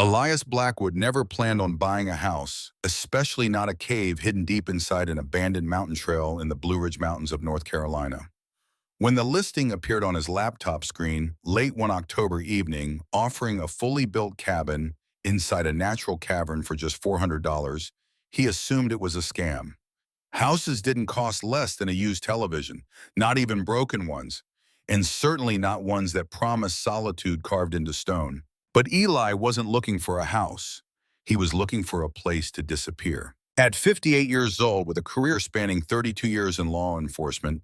Elias Blackwood never planned on buying a house, especially not a cave hidden deep inside an abandoned mountain trail in the Blue Ridge Mountains of North Carolina. When the listing appeared on his laptop screen late one October evening, offering a fully built cabin inside a natural cavern for just $400, he assumed it was a scam. Houses didn't cost less than a used television, not even broken ones, and certainly not ones that promised solitude carved into stone. But Eli wasn't looking for a house. He was looking for a place to disappear. At 58 years old, with a career spanning 32 years in law enforcement,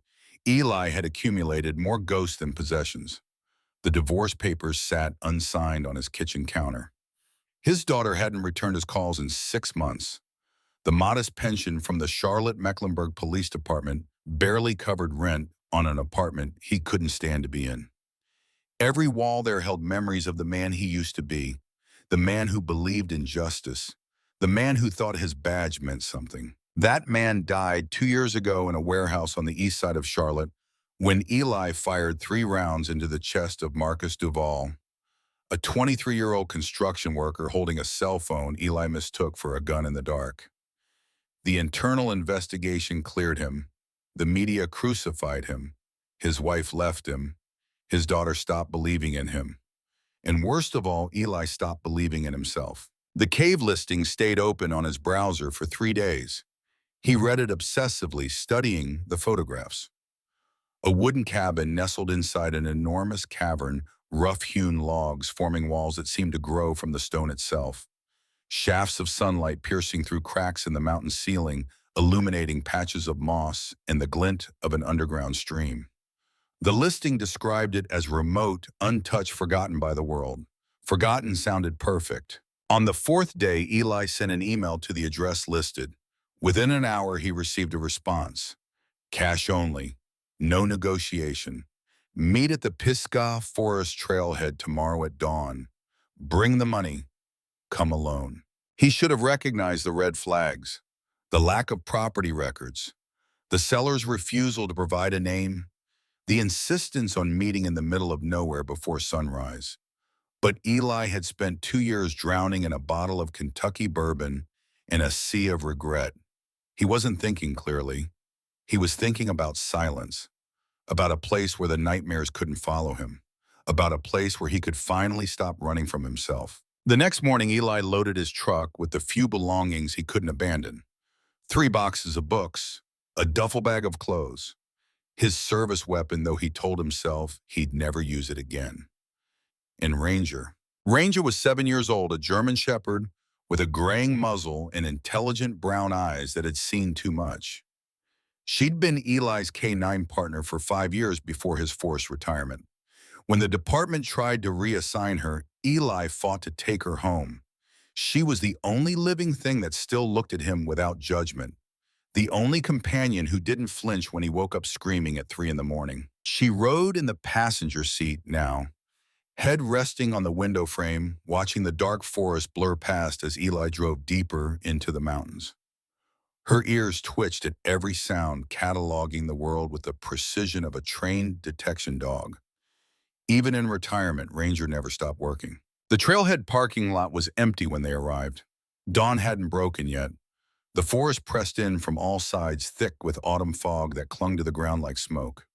Eli had accumulated more ghosts than possessions. The divorce papers sat unsigned on his kitchen counter. His daughter hadn't returned his calls in 6 months. The modest pension from the Charlotte-Mecklenburg Police Department barely covered rent on an apartment he couldn't stand to be in. Every wall there held memories of the man he used to be, the man who believed in justice, the man who thought his badge meant something. That man died 2 years ago in a warehouse on the east side of Charlotte when Eli fired 3 rounds into the chest of Marcus Duval, a 23-year-old construction worker holding a cell phone Eli mistook for a gun in the dark. The internal investigation cleared him. The media crucified him. His wife left him. His daughter stopped believing in him. And worst of all, Eli stopped believing in himself. The cave listing stayed open on his browser for 3 days. He read it obsessively, studying the photographs. A wooden cabin nestled inside an enormous cavern, rough-hewn logs forming walls that seemed to grow from the stone itself. Shafts of sunlight piercing through cracks in the mountain ceiling, illuminating patches of moss and the glint of an underground stream. The listing described it as remote, untouched, forgotten by the world. Forgotten sounded perfect. On the 4th day, Eli sent an email to the address listed. Within an hour, he received a response. Cash only. No negotiation. Meet at the Pisgah Forest trailhead tomorrow at dawn. Bring the money. Come alone. He should have recognized the red flags. The lack of property records. The seller's refusal to provide a name. The insistence on meeting in the middle of nowhere before sunrise. But Eli had spent 2 years drowning in a bottle of Kentucky bourbon in a sea of regret. He wasn't thinking clearly. He was thinking about silence, about a place where the nightmares couldn't follow him, about a place where he could finally stop running from himself. The next morning, Eli loaded his truck with the few belongings he couldn't abandon. 3 boxes of books, a duffel bag of clothes, his service weapon, though he told himself he'd never use it again. And Ranger. Ranger was 7 years old, a German shepherd with a graying muzzle and intelligent brown eyes that had seen too much. She'd been Eli's K-9 partner for 5 years before his forced retirement. When the department tried to reassign her, Eli fought to take her home. She was the only living thing that still looked at him without judgment. The only companion who didn't flinch when he woke up screaming at 3 in the morning. She rode in the passenger seat now, head resting on the window frame, watching the dark forest blur past as Eli drove deeper into the mountains. Her ears twitched at every sound, cataloging the world with the precision of a trained detection dog. Even in retirement, Ranger never stopped working. The trailhead parking lot was empty when they arrived. Dawn hadn't broken yet. The forest pressed in from all sides, thick with autumn fog that clung to the ground like smoke.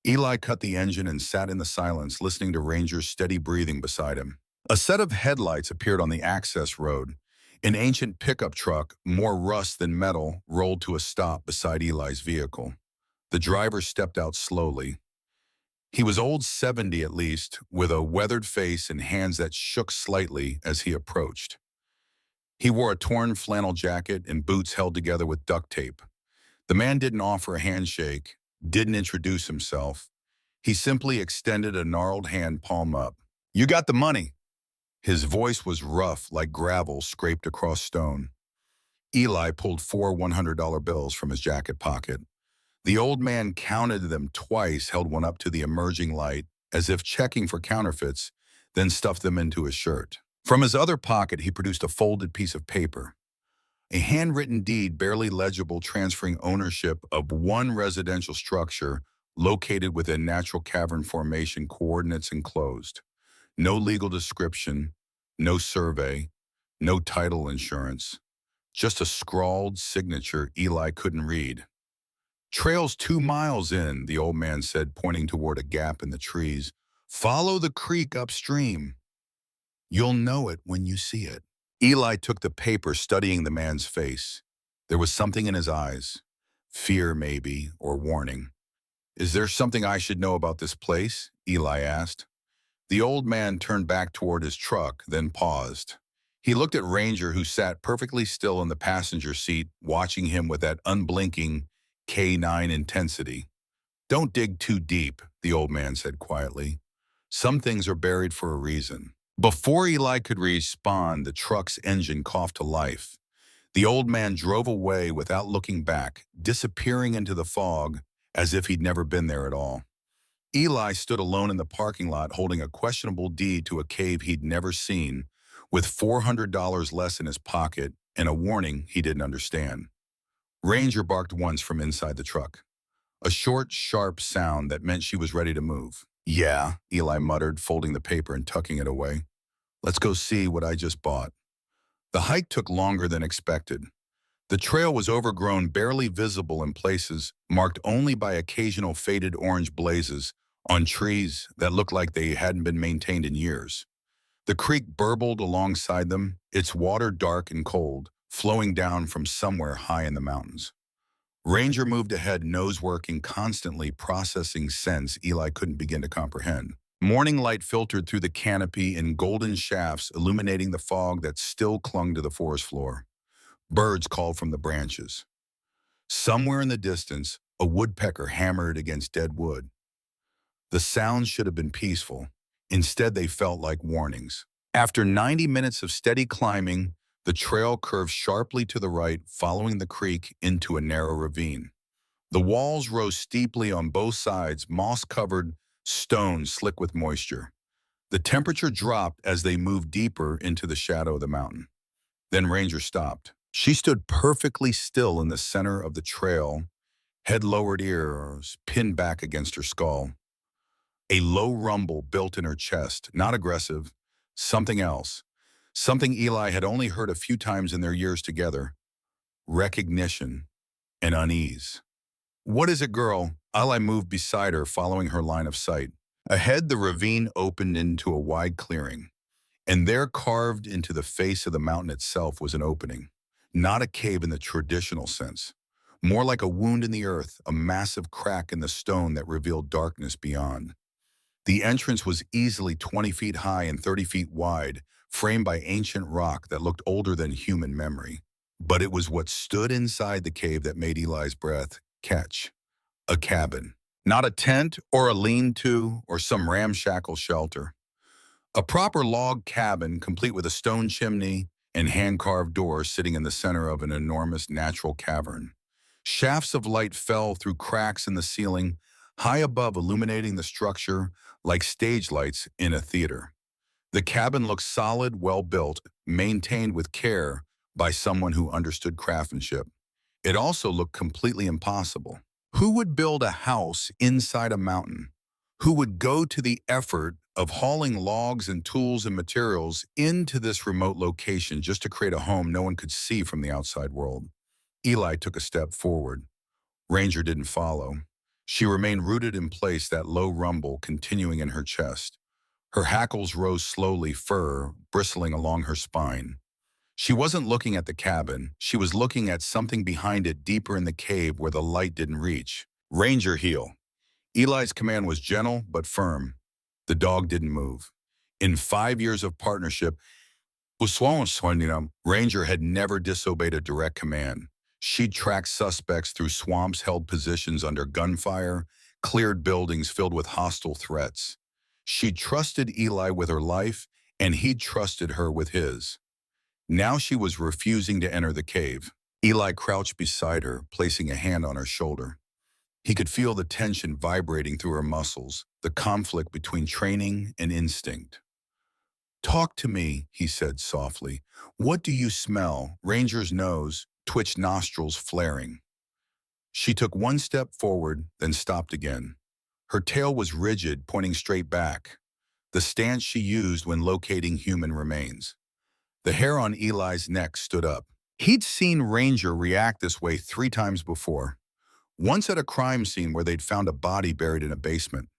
Eli cut the engine and sat in the silence, listening to Ranger's steady breathing beside him. A set of headlights appeared on the access road. An ancient pickup truck, more rust than metal, rolled to a stop beside Eli's vehicle. The driver stepped out slowly. He was old 70 at least, with a weathered face and hands that shook slightly as he approached. He wore a torn flannel jacket and boots held together with duct tape. The man didn't offer a handshake, didn't introduce himself. He simply extended a gnarled hand, palm up. "You got the money." His voice was rough, like gravel scraped across stone. Eli pulled 4 $100 bills from his jacket pocket. The old man counted them twice, held one up to the emerging light, as if checking for counterfeits, then stuffed them into his shirt. From his other pocket, he produced a folded piece of paper. A handwritten deed, barely legible, transferring ownership of one residential structure located within natural cavern formation, coordinates enclosed. No legal description, No survey, no title insurance, just a scrawled signature Eli couldn't read. Trail's 2 miles in, the old man said, pointing toward a gap in the trees. Follow the creek upstream. You'll know it when you see it. Eli took the paper, studying the man's face. There was something in his eyes. Fear, maybe, or warning. Is there something I should know about this place? Eli asked. The old man turned back toward his truck, then paused. He looked at Ranger, who sat perfectly still in the passenger seat, watching him with that unblinking K9 intensity. Don't dig too deep, the old man said quietly. Some things are buried for a reason. Before Eli could respond, the truck's engine coughed to life. The old man drove away without looking back, disappearing into the fog as if he'd never been there at all. Eli stood alone in the parking lot, holding a questionable deed to a cave he'd never seen, with $400 less in his pocket and a warning he didn't understand. Ranger barked once from inside the truck, a short, sharp sound that meant she was ready to move. Yeah, Eli muttered, folding the paper and tucking it away. Let's go see what I just bought. The hike took longer than expected. The trail was overgrown, barely visible in places, marked only by occasional faded orange blazes on trees that looked like they hadn't been maintained in years. The creek burbled alongside them, its water dark and cold, flowing down from somewhere high in the mountains. Ranger moved ahead, nose working, constantly processing scents Eli couldn't begin to comprehend. Morning light filtered through the canopy in golden shafts, illuminating the fog that still clung to the forest floor. Birds called from the branches. Somewhere in the distance, a woodpecker hammered against dead wood. The sounds should have been peaceful. Instead, they felt like warnings. After 90 minutes of steady climbing, the trail curved sharply to the right, following the creek into a narrow ravine. The walls rose steeply on both sides, moss-covered stones slick with moisture. The temperature dropped as they moved deeper into the shadow of the mountain. Then Ranger stopped. She stood perfectly still in the center of the trail, head lowered, ears pinned back against her skull. A low rumble built in her chest, not aggressive, something else. Something Eli had only heard a few times in their years together. Recognition and unease. What is it, girl? Eli moved beside her, following her line of sight. Ahead, the ravine opened into a wide clearing, and there, carved into the face of the mountain itself, was an opening. Not a cave in the traditional sense. More like a wound in the earth, a massive crack in the stone that revealed darkness beyond. The entrance was easily 20 feet high and 30 feet wide, framed by ancient rock that looked older than human memory. But it was what stood inside the cave that made Eli's breath catch. A cabin. Not a tent or a lean-to or some ramshackle shelter. A proper log cabin, complete with a stone chimney and hand-carved doors, sitting in the center of an enormous natural cavern. Shafts of light fell through cracks in the ceiling, high above, illuminating the structure like stage lights in a theater. The cabin looked solid, well-built, maintained with care by someone who understood craftsmanship. It also looked completely impossible. Who would build a house inside a mountain? Who would go to the effort of hauling logs and tools and materials into this remote location just to create a home no one could see from the outside world? Eli took a step forward. Ranger didn't follow. She remained rooted in place, that low rumble continuing in her chest. Her hackles rose slowly, fur bristling along her spine. She wasn't looking at the cabin. She was looking at something behind it, deeper in the cave where the light didn't reach. Ranger, heel. Eli's command was gentle but firm. The dog didn't move. In 5 years of partnership, Ranger had never disobeyed a direct command. She'd tracked suspects through swamps, held positions under gunfire, cleared buildings filled with hostile threats. She'd trusted Eli with her life, and he'd trusted her with his. Now she was refusing to enter the cave. Eli crouched beside her, placing a hand on her shoulder. He could feel the tension vibrating through her muscles, the conflict between training and instinct. Talk to me, he said softly. What do you smell? Ranger's nose twitched, nostrils flaring. She took one step forward, then stopped again. Her tail was rigid, pointing straight back, the stance she used when locating human remains. The hair on Eli's neck stood up. He'd seen Ranger react this way 3 times before. Once at a crime scene where they'd found a body buried in a basement.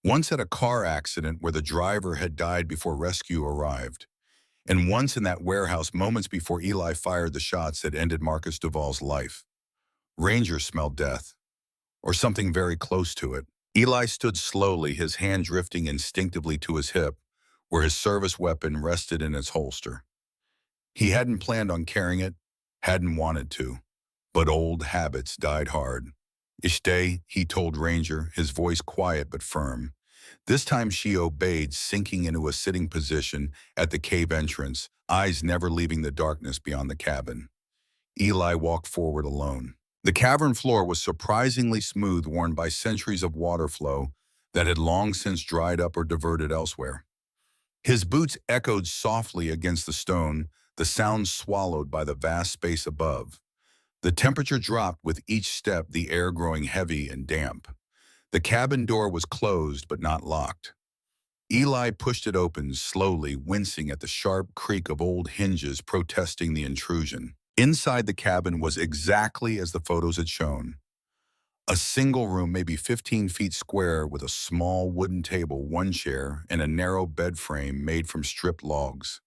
Once at a car accident where the driver had died before rescue arrived. And once in that warehouse moments before Eli fired the shots that ended Marcus Duvall's life. Ranger smelled death, or something very close to it. Eli stood slowly, his hand drifting instinctively to his hip, where his service weapon rested in its holster. He hadn't planned on carrying it, hadn't wanted to, but old habits died hard. "Stay," he told Ranger, his voice quiet but firm. This time she obeyed, sinking into a sitting position at the cave entrance, eyes never leaving the darkness beyond the cabin. Eli walked forward alone. The cavern floor was surprisingly smooth, worn by centuries of water flow that had long since dried up or diverted elsewhere. His boots echoed softly against the stone, the sound swallowed by the vast space above. The temperature dropped with each step, the air growing heavy and damp. The cabin door was closed but not locked. Eli pushed it open slowly, wincing at the sharp creak of old hinges protesting the intrusion. Inside the cabin was exactly as the photos had shown. A single room, maybe 15 feet square, with a small wooden table, 1 chair, and a narrow bed frame made from stripped logs.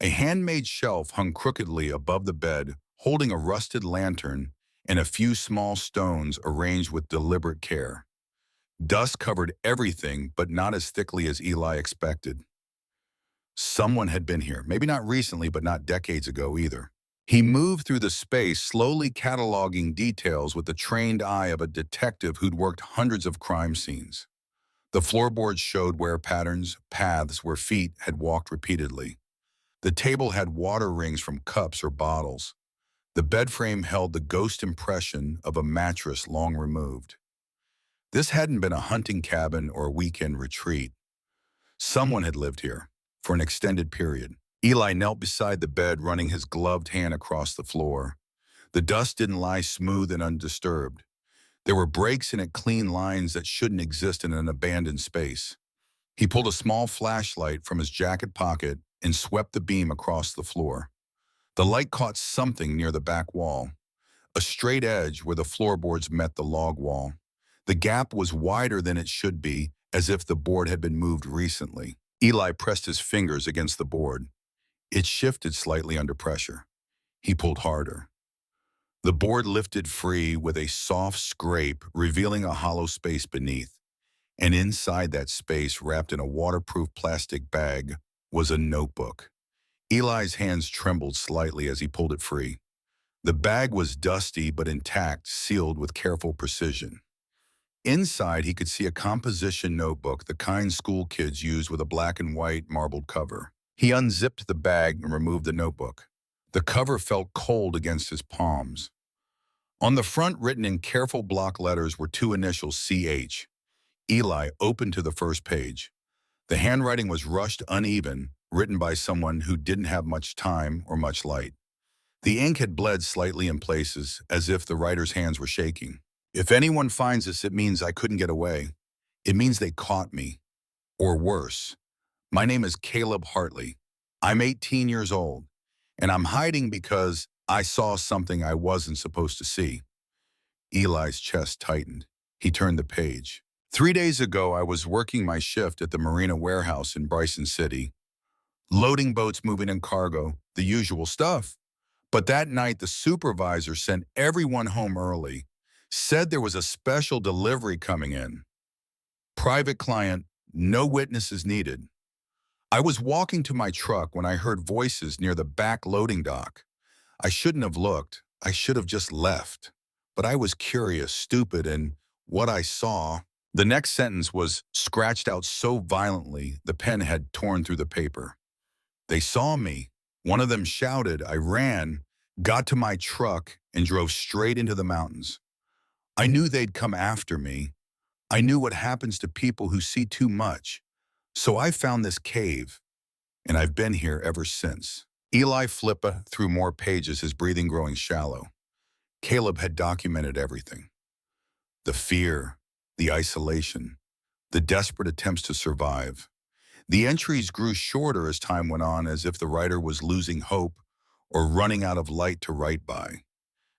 A handmade shelf hung crookedly above the bed, holding a rusted lantern and a few small stones arranged with deliberate care. Dust covered everything, but not as thickly as Eli expected. Someone had been here, maybe not recently, but not decades ago either. He moved through the space, slowly cataloging details with the trained eye of a detective who'd worked hundreds of crime scenes. The floorboards showed wear patterns, paths where feet had walked repeatedly. The table had water rings from cups or bottles. The bed frame held the ghost impression of a mattress long removed. This hadn't been a hunting cabin or a weekend retreat. Someone had lived here for an extended period. Eli knelt beside the bed, running his gloved hand across the floor. The dust didn't lie smooth and undisturbed. There were breaks in it, clean lines that shouldn't exist in an abandoned space. He pulled a small flashlight from his jacket pocket and swept the beam across the floor. The light caught something near the back wall, a straight edge where the floorboards met the log wall. The gap was wider than it should be, as if the board had been moved recently. Eli pressed his fingers against the board. It shifted slightly under pressure. He pulled harder. The board lifted free with a soft scrape, revealing a hollow space beneath. And inside that space, wrapped in a waterproof plastic bag, was a notebook. Eli's hands trembled slightly as he pulled it free. The bag was dusty but intact, sealed with careful precision. Inside, he could see a composition notebook, the kind school kids use, with a black and white marbled cover. He unzipped the bag and removed the notebook. The cover felt cold against his palms. On the front, written in careful block letters, were 2 initials, CH. Eli opened to the first page. The handwriting was rushed, uneven, written by someone who didn't have much time or much light. The ink had bled slightly in places, as if the writer's hands were shaking. "If anyone finds this, it means I couldn't get away. It means they caught me. Or worse. My name is Caleb Hartley. I'm 18 years old, and I'm hiding because I saw something I wasn't supposed to see." Eli's chest tightened. He turned the page. "3 days ago, I was working my shift at the Marina warehouse in Bryson City. Loading boats, moving in cargo, the usual stuff. But that night, the supervisor sent everyone home early, said there was a special delivery coming in. Private client, no witnesses needed. I was walking to my truck when I heard voices near the back loading dock. I shouldn't have looked. I should have just left. But I was curious, stupid, and what I saw." The next sentence was scratched out so violently the pen had torn through the paper. "They saw me. One of them shouted. I ran, got to my truck, and drove straight into the mountains. I knew they'd come after me. I knew what happens to people who see too much. So I found this cave, and I've been here ever since." Eli flipped through more pages, his breathing growing shallow. Caleb had documented everything. The fear, the isolation, the desperate attempts to survive. The entries grew shorter as time went on, as if the writer was losing hope or running out of light to write by.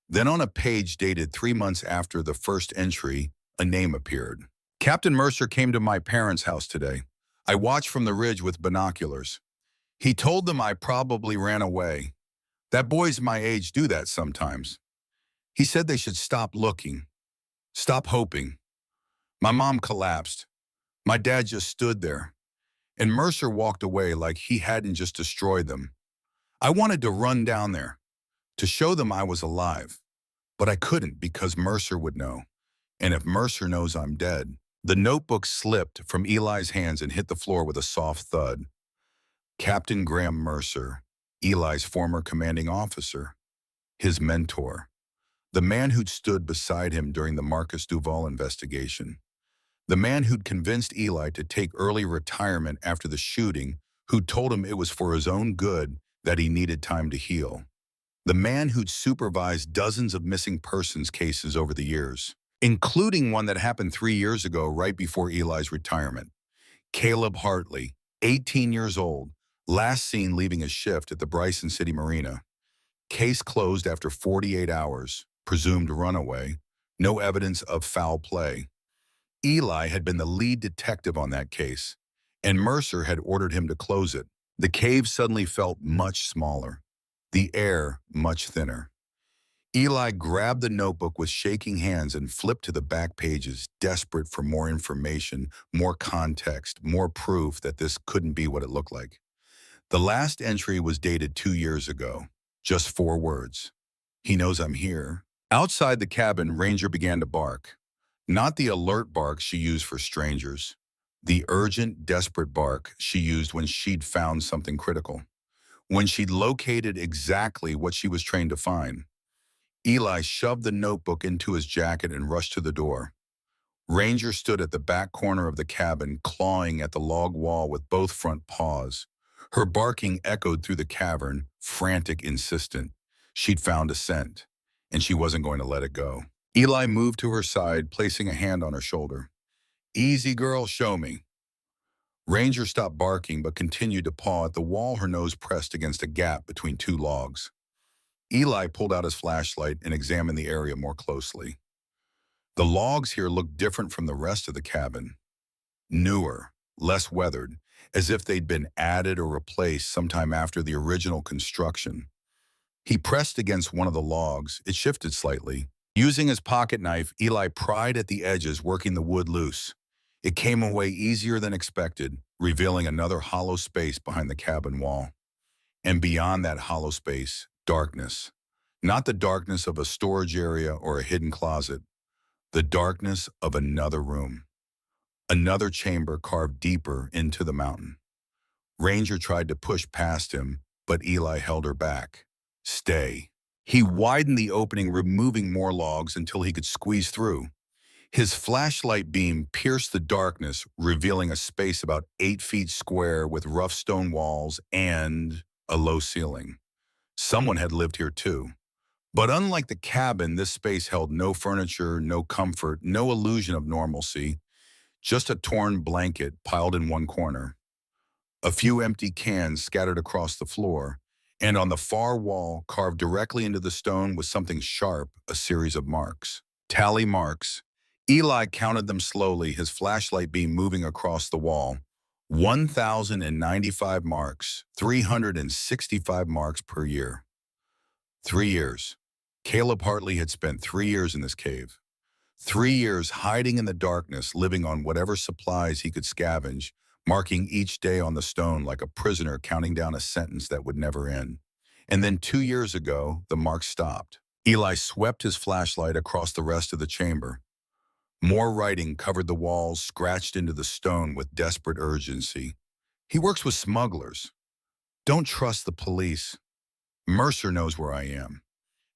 Then on a page dated 3 months after the first entry, a name appeared. Captain Mercer came to my parents' house today. I watched from the ridge with binoculars. He told them I probably ran away. That boys my age do that sometimes. He said they should stop looking, stop hoping. My mom collapsed. My dad just stood there. And Mercer walked away like he hadn't just destroyed them. I wanted to run down there, to show them I was alive. But I couldn't because Mercer would know. And if Mercer knows I'm dead. The notebook slipped from Eli's hands and hit the floor with a soft thud. Captain Graham Mercer, Eli's former commanding officer, his mentor, the man who'd stood beside him during the Marcus Duval investigation, the man who'd convinced Eli to take early retirement after the shooting, who told him it was for his own good that he needed time to heal, the man who'd supervised dozens of missing persons cases over the years, including one that happened 3 years ago right before Eli's retirement. Caleb Hartley, 18 years old, last seen leaving his shift at the Bryson City Marina. Case closed after 48 hours, presumed runaway, no evidence of foul play. Eli had been the lead detective on that case, and Mercer had ordered him to close it. The cave suddenly felt much smaller, the air much thinner. Eli grabbed the notebook with shaking hands and flipped to the back pages, desperate for more information, more context, more proof that this couldn't be what it looked like. The last entry was dated 2 years ago. Just 4 words. He knows I'm here. Outside the cabin, Ranger began to bark. Not the alert bark she used for strangers. The urgent, desperate bark she used when she'd found something critical. When she'd located exactly what she was trained to find. Eli shoved the notebook into his jacket and rushed to the door. Ranger stood at the back corner of the cabin, clawing at the log wall with both front paws. Her barking echoed through the cavern, frantic, insistent. She'd found a scent, and she wasn't going to let it go. Eli moved to her side, placing a hand on her shoulder. "Easy, girl, show me." Ranger stopped barking but continued to paw at the wall, her nose pressed against a gap between 2 logs. Eli pulled out his flashlight and examined the area more closely. The logs here looked different from the rest of the cabin. Newer, less weathered, as if they'd been added or replaced sometime after the original construction. He pressed against one of the logs. It shifted slightly. Using his pocket knife, Eli pried at the edges, working the wood loose. It came away easier than expected, revealing another hollow space behind the cabin wall. And beyond that hollow space, darkness. Not the darkness of a storage area or a hidden closet. The darkness of another room. Another chamber carved deeper into the mountain. Ranger tried to push past him, but Eli held her back. "Stay." He widened the opening, removing more logs until he could squeeze through. His flashlight beam pierced the darkness, revealing a space about 8 feet square with rough stone walls and a low ceiling. Someone had lived here too. But unlike the cabin, this space held no furniture, no comfort, no illusion of normalcy, just a torn blanket piled in one corner. A few empty cans scattered across the floor, and on the far wall, carved directly into the stone, was something sharp, a series of marks. Tally marks. Eli counted them slowly, his flashlight beam moving across the wall. 1,095 marks, 365 marks per year. 3 years. Caleb Hartley had spent 3 years in this cave. 3 years hiding in the darkness, living on whatever supplies he could scavenge, marking each day on the stone like a prisoner counting down a sentence that would never end. And then 2 years ago, the marks stopped. Eli swept his flashlight across the rest of the chamber. More writing covered the walls, scratched into the stone with desperate urgency. "He works with smugglers. Don't trust the police. Mercer knows where I am."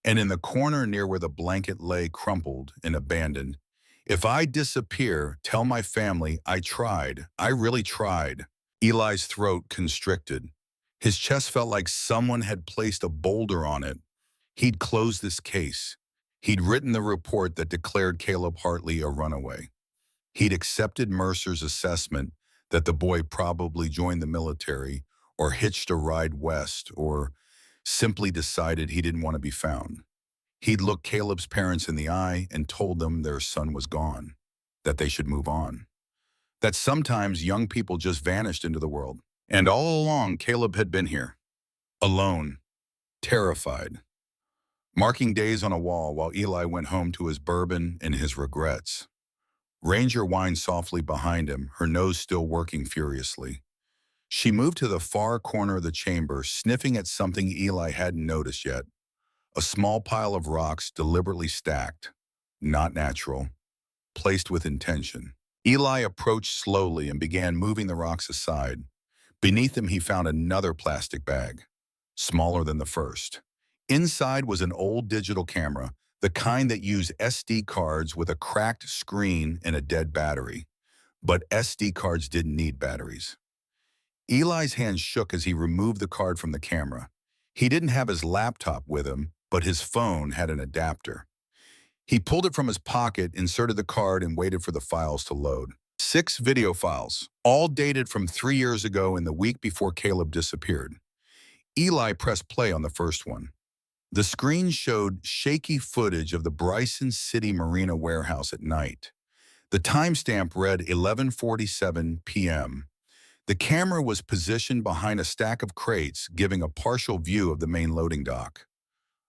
And in the corner near where the blanket lay crumpled and abandoned, "If I disappear, tell my family I tried. I really tried." Eli's throat constricted. His chest felt like someone had placed a boulder on it. He'd closed this case. He'd written the report that declared Caleb Hartley a runaway. He'd accepted Mercer's assessment that the boy probably joined the military or hitched a ride west or simply decided he didn't want to be found. He'd looked Caleb's parents in the eye and told them their son was gone, that they should move on, that sometimes young people just vanished into the world. And all along, Caleb had been here, alone, terrified, marking days on a wall while Eli went home to his bourbon and his regrets. Ranger whined softly behind him, her nose still working furiously. She moved to the far corner of the chamber, sniffing at something Eli hadn't noticed yet. A small pile of rocks deliberately stacked, not natural, placed with intention. Eli approached slowly and began moving the rocks aside. Beneath him, he found another plastic bag, smaller than the first. Inside was an old digital camera, the kind that used SD cards with a cracked screen and a dead battery. But SD cards didn't need batteries. Eli's hand shook as he removed the card from the camera. He didn't have his laptop with him, but his phone had an adapter. He pulled it from his pocket, inserted the card, and waited for the files to load. 6 video files, all dated from 3 years ago and the week before Caleb disappeared. Eli pressed play on the first one. The screen showed shaky footage of the Bryson City Marina warehouse at night. The timestamp read 11:47 p.m. The camera was positioned behind a stack of crates, giving a partial view of the main loading dock.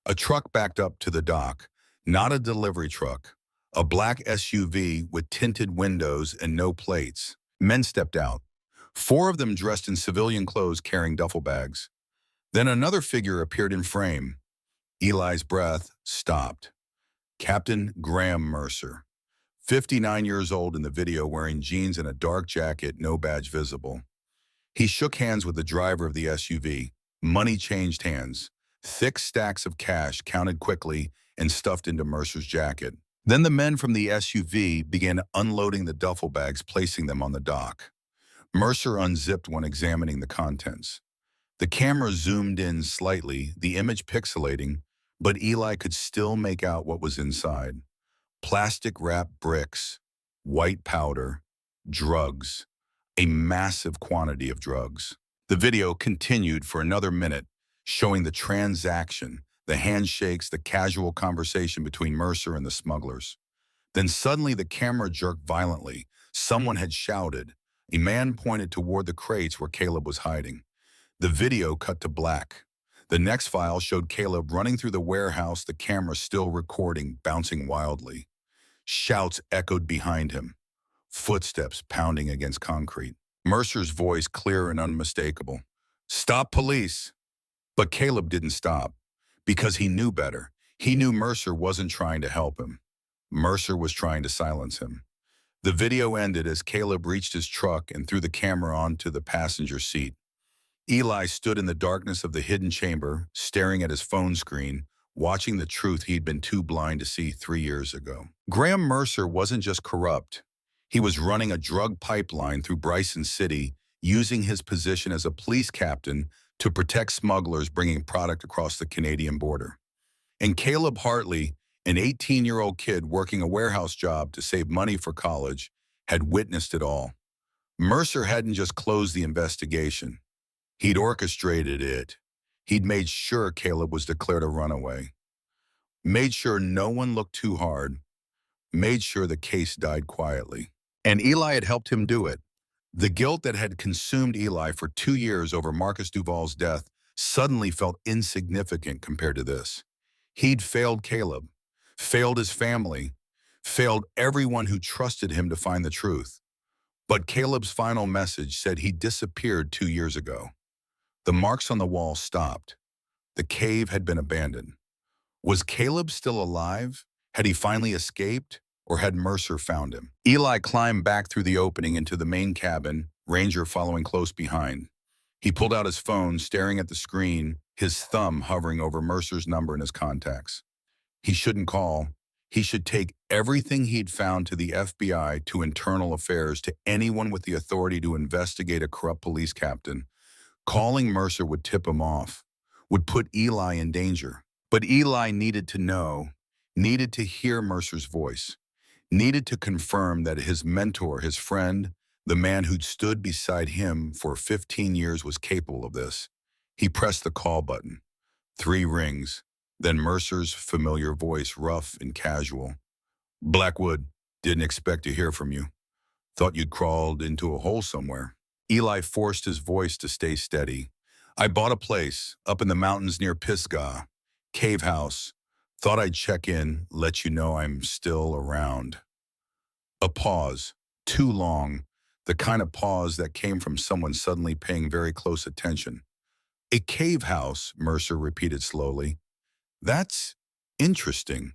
A truck backed up to the dock, not a delivery truck, a black SUV with tinted windows and no plates. Men stepped out, 4 of them dressed in civilian clothes carrying duffel bags. Then another figure appeared in frame. Eli's breath stopped. Captain Graham Mercer, 59 years old in the video, wearing jeans and a dark jacket, no badge visible. He shook hands with the driver of the SUV. Money changed hands. Thick stacks of cash counted quickly and stuffed into Mercer's jacket. Then the men from the SUV began unloading the duffel bags, placing them on the dock. Mercer unzipped one, examining the contents. The camera zoomed in slightly, the image pixelating, but Eli could still make out what was inside. Plastic-wrapped bricks, white powder, drugs, a massive quantity of drugs. The video continued for another minute, showing the transaction, the handshakes, the casual conversation between Mercer and the smugglers. Then suddenly the camera jerked violently. Someone had shouted. A man pointed toward the crates where Caleb was hiding. The video cut to black. The next file showed Caleb running through the warehouse, the camera still recording, bouncing wildly. Shouts echoed behind him, footsteps pounding against concrete. Mercer's voice clear and unmistakable. "Stop, police!" But Caleb didn't stop, because he knew better. He knew Mercer wasn't trying to help him. Mercer was trying to silence him. The video ended as Caleb reached his truck and threw the camera onto the passenger seat. Eli stood in the darkness of the hidden chamber, staring at his phone screen, watching the truth he'd been too blind to see 3 years ago. Graham Mercer wasn't just corrupt. He was running a drug pipeline through Bryson City, using his position as a police captain to protect smugglers bringing product across the Canadian border. And Caleb Hartley, an 18-year-old kid working a warehouse job to save money for college, had witnessed it all. Mercer hadn't just closed the investigation. He'd orchestrated it. He'd made sure Caleb was declared a runaway. Made sure no one looked too hard. Made sure the case died quietly. And Eli had helped him do it. The guilt that had consumed Eli for 2 years over Marcus Duval's death suddenly felt insignificant compared to this. He'd failed Caleb, failed his family, failed everyone who trusted him to find the truth. But Caleb's final message said he disappeared 2 years ago. The marks on the wall stopped. The cave had been abandoned. Was Caleb still alive? Had he finally escaped? Or had Mercer found him? Eli climbed back through the opening into the main cabin, Ranger following close behind. He pulled out his phone, staring at the screen, his thumb hovering over Mercer's number in his contacts. He shouldn't call. He should take everything he'd found to the FBI, to internal affairs, to anyone with the authority to investigate a corrupt police captain. Calling Mercer would tip him off, would put Eli in danger. But Eli needed to know, needed to hear Mercer's voice, needed to confirm that his mentor, his friend, The man who'd stood beside him for 15 years was capable of this. He pressed the call button. 3 rings. Then Mercer's familiar voice, rough and casual. Blackwood, didn't expect to hear from you. Thought you'd crawled into a hole somewhere. Eli forced his voice to stay steady. I bought a place up in the mountains near Pisgah. Cave house. Thought I'd check in, let you know I'm still around. A pause. Too long. The kind of pause that came from someone suddenly paying very close attention. A cave house, Mercer repeated slowly. That's interesting.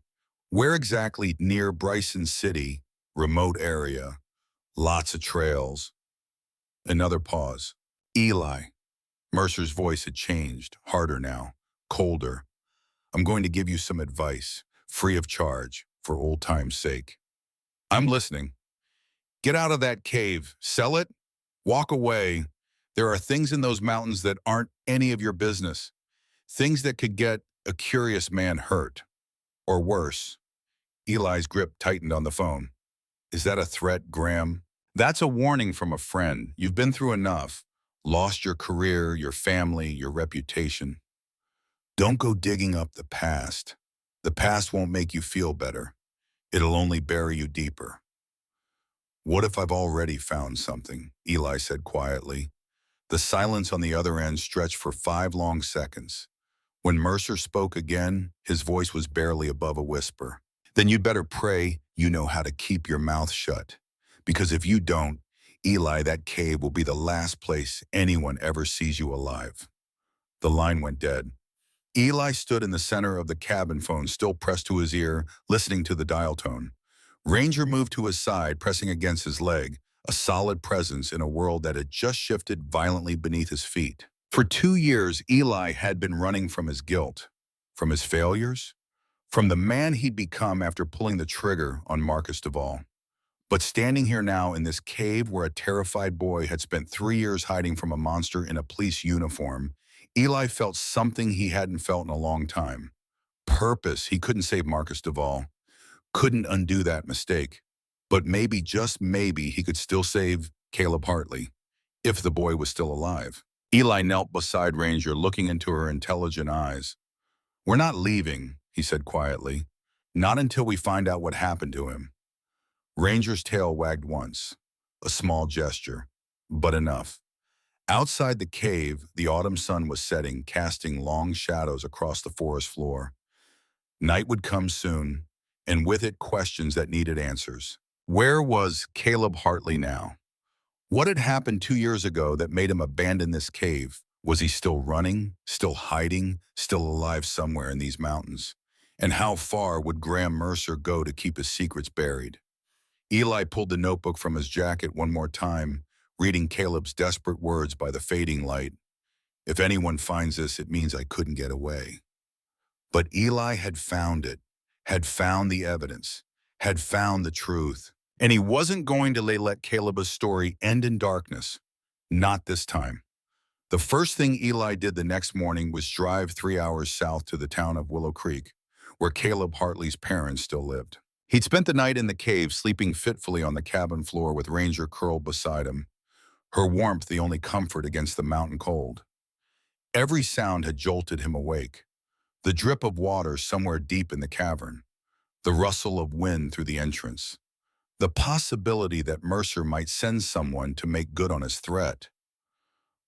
Where exactly? Near Bryson City, remote area, lots of trails. Another pause. Eli. Mercer's voice had changed, harder now, colder. I'm going to give you some advice, free of charge, for old time's sake. I'm listening. Get out of that cave, sell it, walk away. There are things in those mountains that aren't any of your business. Things that could get a curious man hurt. Or worse. Eli's grip tightened on the phone. Is that a threat, Graham? That's a warning from a friend. You've been through enough. Lost your career, your family, your reputation. Don't go digging up the past. The past won't make you feel better. It'll only bury you deeper. What if I've already found something? Eli said quietly. The silence on the other end stretched for 5 long seconds. When Mercer spoke again, his voice was barely above a whisper. Then you'd better pray you know how to keep your mouth shut. Because if you don't, Eli, that cave will be the last place anyone ever sees you alive. The line went dead. Eli stood in the center of the cabin phone, still pressed to his ear, listening to the dial tone. Ranger moved to his side, pressing against his leg, a solid presence in a world that had just shifted violently beneath his feet. For 2 years, Eli had been running from his guilt, from his failures, from the man he'd become after pulling the trigger on Marcus Duvall. But standing here now in this cave where a terrified boy had spent 3 years hiding from a monster in a police uniform, Eli felt something he hadn't felt in a long time. Purpose. He couldn't save Marcus Duvall. Couldn't undo that mistake. But maybe, just maybe, he could still save Caleb Hartley, if the boy was still alive. Eli knelt beside Ranger, looking into her intelligent eyes. We're not leaving, he said quietly. Not until we find out what happened to him. Ranger's tail wagged once, a small gesture, but enough. Outside the cave, the autumn sun was setting, casting long shadows across the forest floor. Night would come soon, and with it questions that needed answers. Where was Caleb Hartley now? What had happened 2 years ago that made him abandon this cave? Was he still running, still hiding, still alive somewhere in these mountains? And how far would Graham Mercer go to keep his secrets buried? Eli pulled the notebook from his jacket one more time, reading Caleb's desperate words by the fading light. If anyone finds this, it means I couldn't get away. But Eli had found it, had found the evidence, had found the truth. And he wasn't going to let Caleb's story end in darkness. Not this time. The first thing Eli did the next morning was drive 3 hours south to the town of Willow Creek, where Caleb Hartley's parents still lived. He'd spent the night in the cave, sleeping fitfully on the cabin floor with Ranger curled beside him, her warmth the only comfort against the mountain cold. Every sound had jolted him awake. The drip of water somewhere deep in the cavern, the rustle of wind through the entrance, the possibility that Mercer might send someone to make good on his threat.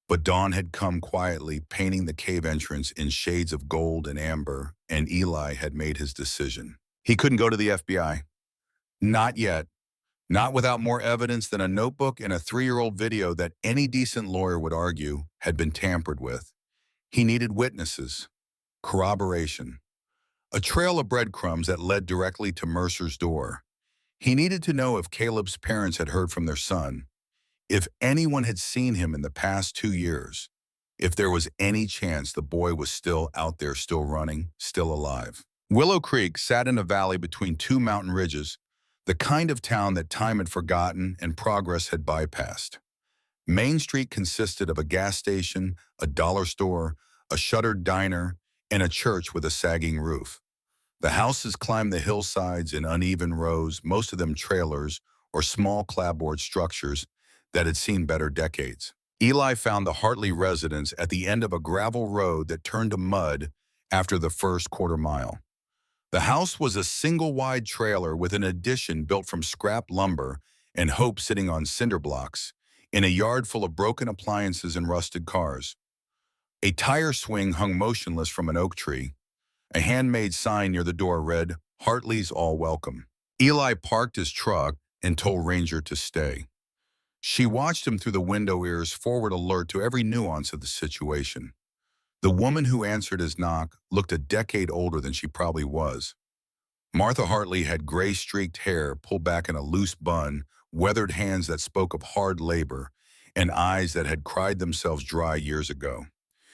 But dawn had come quietly, painting the cave entrance in shades of gold and amber, and Eli had made his decision. He couldn't go to the FBI. Not yet. Not without more evidence than a notebook and a 3-year-old video that any decent lawyer would argue had been tampered with. He needed witnesses, corroboration, a trail of breadcrumbs that led directly to Mercer's door. He needed to know if Caleb's parents had heard from their son, if anyone had seen him in the past 2 years, if there was any chance the boy was still out there, still running, still alive. Willow Creek sat in a valley between 2 mountain ridges, the kind of town that time had forgotten and progress had bypassed. Main Street consisted of a gas station, a dollar store, a shuttered diner, and a church with a sagging roof. The houses climbed the hillsides in uneven rows, most of them trailers or small clapboard structures that had seen better decades. Eli found the Hartley residence at the end of a gravel road that turned to mud after the first quarter mile. The house was a single-wide trailer with an addition built from scrap lumber and Hope sitting on cinder blocks in a yard full of broken appliances and rusted cars. A tire swing hung motionless from an oak tree. A handmade sign near the door read, "Hartley's all welcome." Eli parked his truck and told Ranger to stay. She watched him through the window, ears forward, alert to every nuance of the situation. The woman who answered his knock looked a decade older than she probably was. Martha Hartley had gray-streaked hair pulled back in a loose bun, weathered hands that spoke of hard labor, and eyes that had cried themselves dry years ago.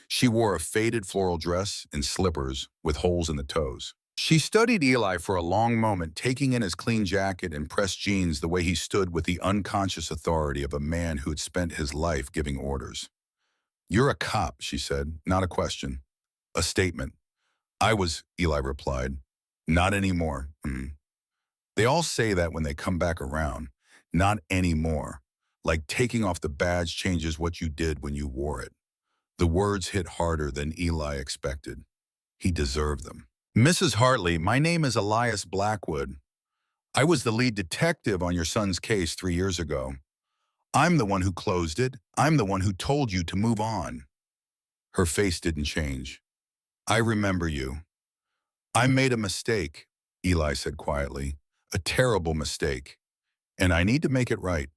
She wore a faded floral dress and slippers with holes in the toes. She studied Eli for a long moment, taking in his clean jacket and pressed jeans the way he stood with the unconscious authority of a man who had spent his life giving orders. "You're a cop," she said, "not a question. A statement." "I was," Eli replied. "Not anymore." They all say that when they come back around. Not anymore. Like taking off the badge changes what you did when you wore it. The words hit harder than Eli expected. He deserved them. "Mrs. Hartley, my name is Elias Blackwood. I was the lead detective on your son's case 3 years ago. I'm the one who closed it. I'm the one who told you to move on." Her face didn't change. "I remember you." "I made a mistake," Eli said quietly. "A terrible mistake. And I need to make it right."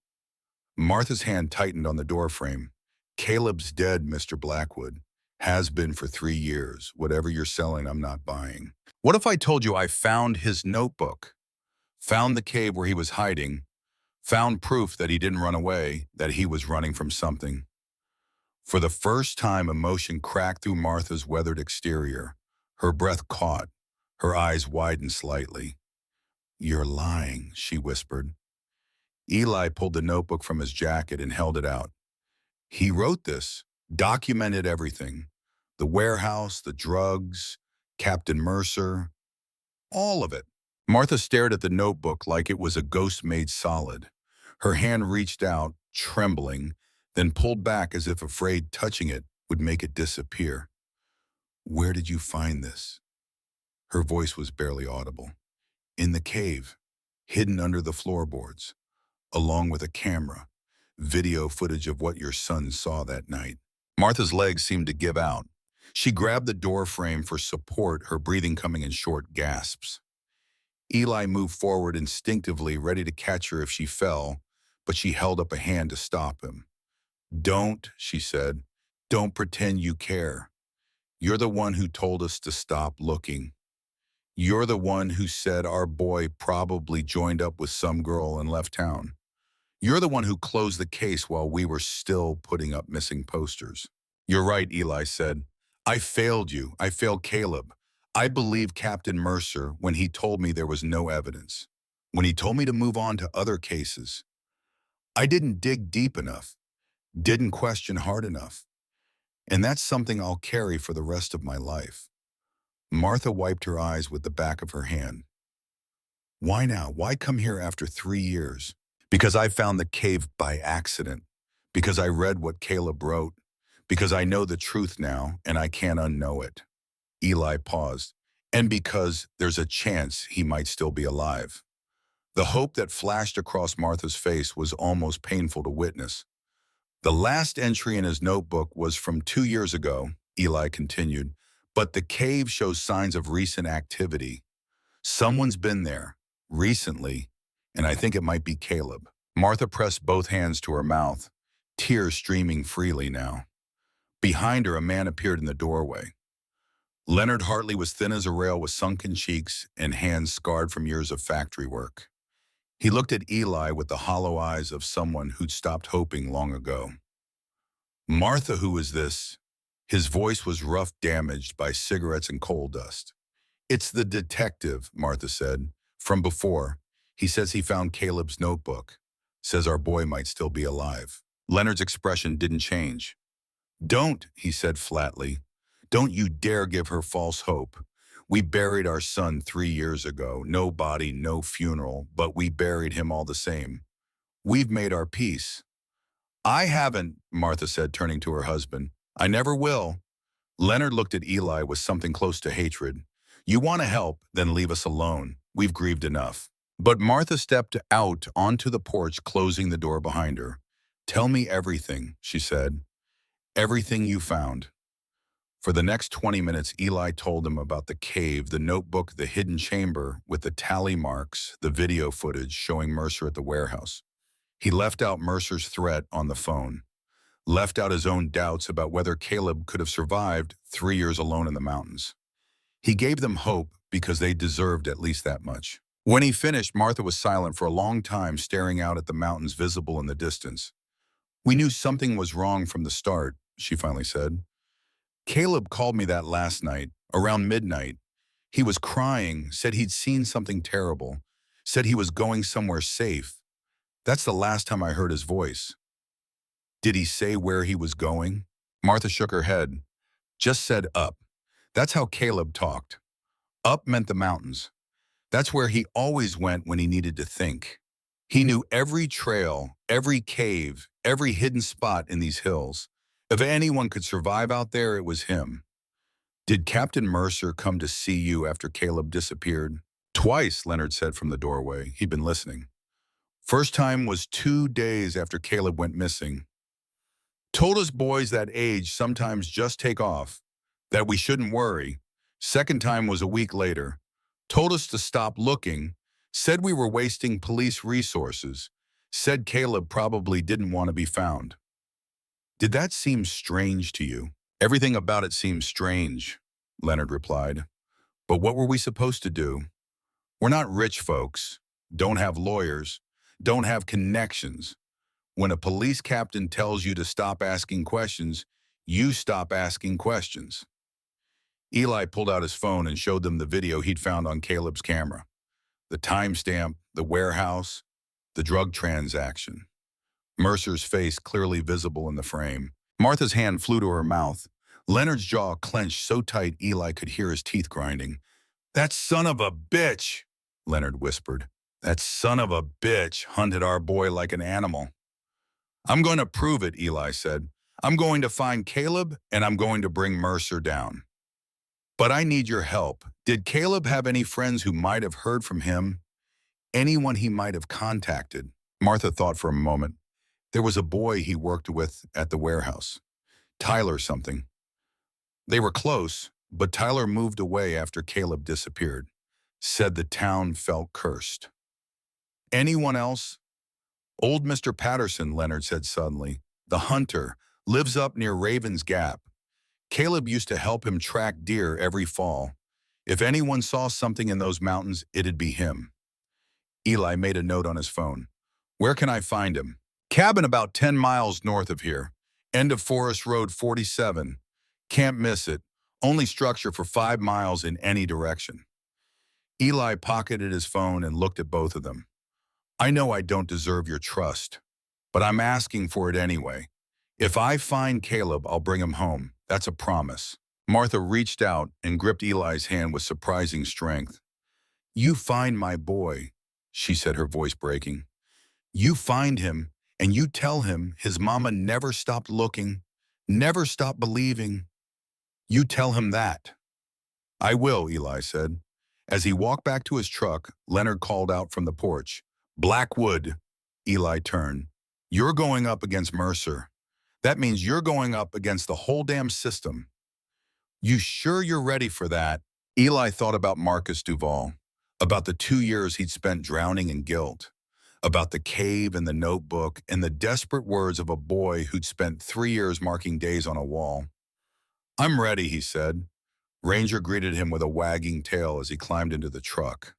Martha's hand tightened on the doorframe. "Caleb's dead, Mr. Blackwood. Has been for 3 years. Whatever you're selling, I'm not buying." "What if I told you I found his notebook? Found the cave where he was hiding. Found proof that he didn't run away, that he was running from something." For the first time, emotion cracked through Martha's weathered exterior. Her breath caught. Her eyes widened slightly. "You're lying," she whispered. Eli pulled the notebook from his jacket and held it out. "He wrote this, documented everything. The warehouse, the drugs, Captain Mercer, all of it." Martha stared at the notebook like it was a ghost made solid. Her hand reached out, trembling, then pulled back as if afraid touching it would make it disappear. "Where did you find this?" Her voice was barely audible. "In the cave, hidden under the floorboards, along with a camera, video footage of what your son saw that night." Martha's legs seemed to give out. She grabbed the door frame for support, her breathing coming in short gasps. Eli moved forward instinctively, ready to catch her if she fell, but she held up a hand to stop him. "Don't," she said. "Don't pretend you care. You're the one who told us to stop looking. You're the one who said our boy probably joined up with some girl and left town. You're the one who closed the case while we were still putting up missing posters." "You're right," Eli said. "I failed you. I failed Caleb. I believed Captain Mercer when he told me there was no evidence. When he told me to move on to other cases. I didn't dig deep enough, didn't question hard enough. And that's something I'll carry for the rest of my life." Martha wiped her eyes with the back of her hand. "Why now? Why come here after 3 years?" "Because I found the cave by accident. Because I read what Caleb wrote. Because I know the truth now, and I can't unknow it." Eli paused. "And because there's a chance he might still be alive." The hope that flashed across Martha's face was almost painful to witness. "The last entry in his notebook was from 2 years ago," Eli continued, "but the cave shows signs of recent activity. Someone's been there, recently, and I think it might be Caleb." Martha pressed both hands to her mouth, tears streaming freely now. Behind her, a man appeared in the doorway. Leonard Hartley was thin as a rail with sunken cheeks and hands scarred from years of factory work. He looked at Eli with the hollow eyes of someone who'd stopped hoping long ago. "Martha, who is this?" His voice was rough, damaged by cigarettes and coal dust. "It's the detective," Martha said, "from before. He says he found Caleb's notebook. Says our boy might still be alive." Leonard's expression didn't change. "Don't," he said flatly. "Don't you dare give her false hope. We buried our son 3 years ago. No body, no funeral, but we buried him all the same. We've made our peace. I haven't, Martha said, turning to her husband. I never will. Leonard looked at Eli with something close to hatred. You want to help, then leave us alone. We've grieved enough. But Martha stepped out onto the porch, closing the door behind her. Tell me everything, she said. Everything you found. For the next 20 minutes, Eli told him about the cave, the notebook, the hidden chamber with the tally marks, the video footage showing Mercer at the warehouse. He left out Mercer's threat on the phone, left out his own doubts about whether Caleb could have survived 3 years alone in the mountains. He gave them hope because they deserved at least that much. When he finished, Martha was silent for a long time, staring out at the mountains visible in the distance. We knew something was wrong from the start, she finally said. Caleb called me that last night, around midnight. He was crying, said he'd seen something terrible, said he was going somewhere safe. That's the last time I heard his voice. Did he say where he was going? Martha shook her head. Just said up. That's how Caleb talked. Up meant the mountains. That's where he always went when he needed to think. He knew every trail, every cave, every hidden spot in these hills. If anyone could survive out there, it was him. Did Captain Mercer come to see you after Caleb disappeared? Twice, Leonard said from the doorway. He'd been listening. First time was 2 days after Caleb went missing. Told us boys that age sometimes just take off, that we shouldn't worry. Second time was a week later. Told us to stop looking, said we were wasting police resources, said Caleb probably didn't want to be found. Did that seem strange to you? Everything about it seems strange, Leonard replied. But what were we supposed to do? We're not rich folks, don't have lawyers, don't have connections. When a police captain tells you to stop asking questions, you stop asking questions. Eli pulled out his phone and showed them the video he'd found on Caleb's camera. The timestamp, the warehouse, the drug transaction. Mercer's face clearly visible in the frame. Martha's hand flew to her mouth. Leonard's jaw clenched so tight Eli could hear his teeth grinding. That son of a bitch, Leonard whispered. That son of a bitch hunted our boy like an animal. I'm going to prove it, Eli said. I'm going to find Caleb and I'm going to bring Mercer down. But I need your help. Did Caleb have any friends who might have heard from him? Anyone he might have contacted? Martha thought for a moment. There was a boy he worked with at the warehouse. Tyler something. They were close, but Tyler moved away after Caleb disappeared. Said the town felt cursed. Anyone else? Old Mr. Patterson, Leonard said suddenly. The hunter, lives up near Raven's Gap. Caleb used to help him track deer every fall. If anyone saw something in those mountains, it'd be him. Eli made a note on his phone. Where can I find him? Cabin about 10 miles north of here. End of Forest Road 47. Can't miss it. Only structure for 5 miles in any direction. Eli pocketed his phone and looked at both of them. I know I don't deserve your trust, but I'm asking for it anyway. If I find Caleb, I'll bring him home. That's a promise. Martha reached out and gripped Eli's hand with surprising strength. You find my boy, she said, her voice breaking. You find him, and you tell him his mama never stopped looking, never stopped believing. You tell him that. I will, Eli said. As he walked back to his truck, Leonard called out from the porch. Blackwood, Eli turned. You're going up against Mercer. That means you're going up against the whole damn system. You sure you're ready for that? Eli thought about Marcus Duval, about the 2 years he'd spent drowning in guilt, about the cave and the notebook and the desperate words of a boy who'd spent 3 years marking days on a wall. I'm ready, he said. Ranger greeted him with a wagging tail as he climbed into the truck.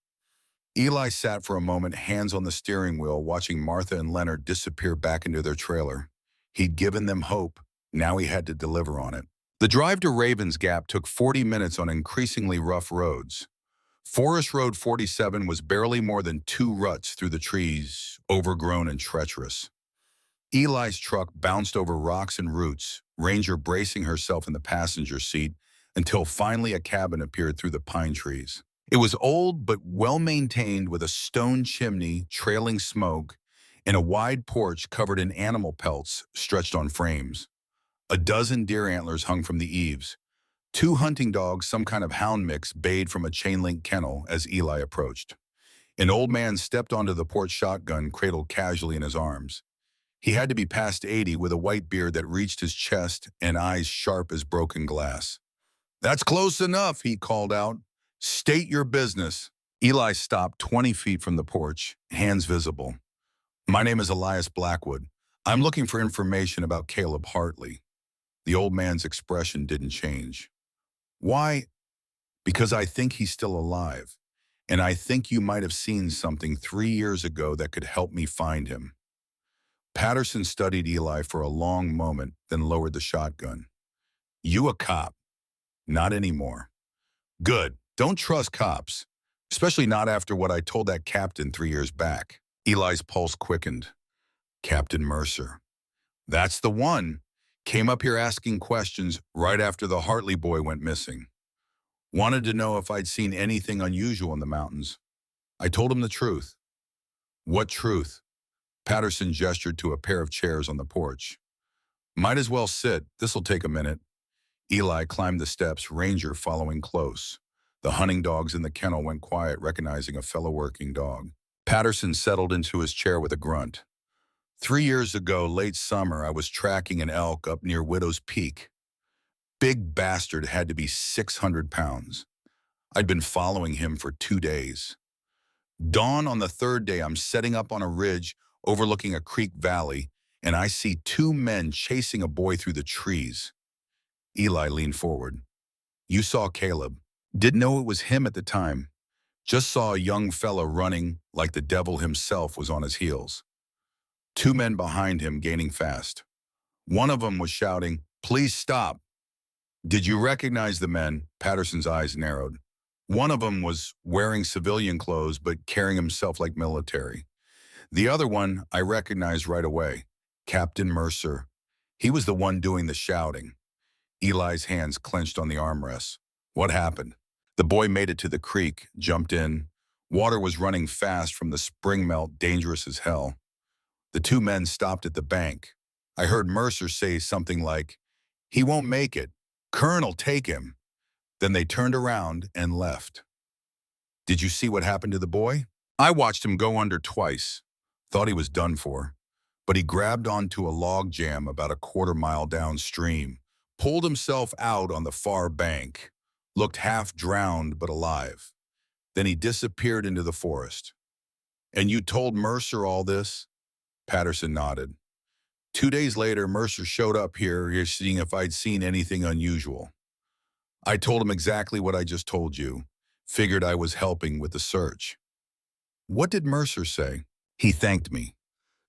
Eli sat for a moment, hands on the steering wheel, watching Martha and Leonard disappear back into their trailer. He'd given them hope. Now he had to deliver on it. The drive to Raven's Gap took 40 minutes on increasingly rough roads. Forest Road 47 was barely more than 2 ruts through the trees, overgrown and treacherous. Eli's truck bounced over rocks and roots, Ranger bracing herself in the passenger seat until finally a cabin appeared through the pine trees. It was old but well-maintained with a stone chimney, trailing smoke, and a wide porch covered in animal pelts stretched on frames. A dozen deer antlers hung from the eaves. Two hunting dogs, some kind of hound mix, bayed from a chain-link kennel as Eli approached. An old man stepped onto the porch shotgun, cradled casually in his arms. He had to be past 80 with a white beard that reached his chest and eyes sharp as broken glass. "That's close enough," he called out. "State your business." Eli stopped 20 feet from the porch, hands visible. "My name is Elias Blackwood. I'm looking for information about Caleb Hartley." The old man's expression didn't change. "Why?" "Because I think he's still alive, and I think you might have seen something 3 years ago that could help me find him." Patterson studied Eli for a long moment, then lowered the shotgun. "You a cop?" "Not anymore." "Good. Don't trust cops, especially not after what I told that captain 3 years back." Eli's pulse quickened. "Captain Mercer. That's the one. Came up here asking questions right after the Hartley boy went missing. Wanted to know if I'd seen anything unusual in the mountains. I told him the truth." "What truth?" Patterson gestured to a pair of chairs on the porch. "Might as well sit. This'll take a minute." Eli climbed the steps, Ranger following close. The hunting dogs in the kennel went quiet, recognizing a fellow working dog. Patterson settled into his chair with a grunt. 3 years ago, late summer, I was tracking an elk up near Widow's Peak. Big bastard had to be 600 pounds. I'd been following him for 2 days. Dawn on the third day, I'm setting up on a ridge overlooking a creek valley, and I see two men chasing a boy through the trees. Eli leaned forward. "You saw Caleb. Didn't know it was him at the time. Just saw a young fella running like the devil himself was on his heels. Two men behind him gaining fast. One of them was shouting, 'Please stop.'" "Did you recognize the men?" Patterson's eyes narrowed. "One of them was wearing civilian clothes but carrying himself like military. The other one I recognized right away. Captain Mercer. He was the one doing the shouting." Eli's hands clenched on the armrests. "What happened?" "The boy made it to the creek, jumped in. Water was running fast from the spring melt, dangerous as hell. The two men stopped at the bank. I heard Mercer say something like, 'He won't make it. Kern'll take him.' Then they turned around and left." "Did you see what happened to the boy?" "I watched him go under twice. Thought he was done for. But he grabbed onto a log jam about a quarter-mile downstream, pulled himself out on the far bank, looked half drowned but alive. Then he disappeared into the forest." "And you told Mercer all this?" Patterson nodded. 2 days later, Mercer showed up here seeing if I'd seen anything unusual. I told him exactly what I just told you. Figured I was helping with the search." "What did Mercer say?" "He thanked me.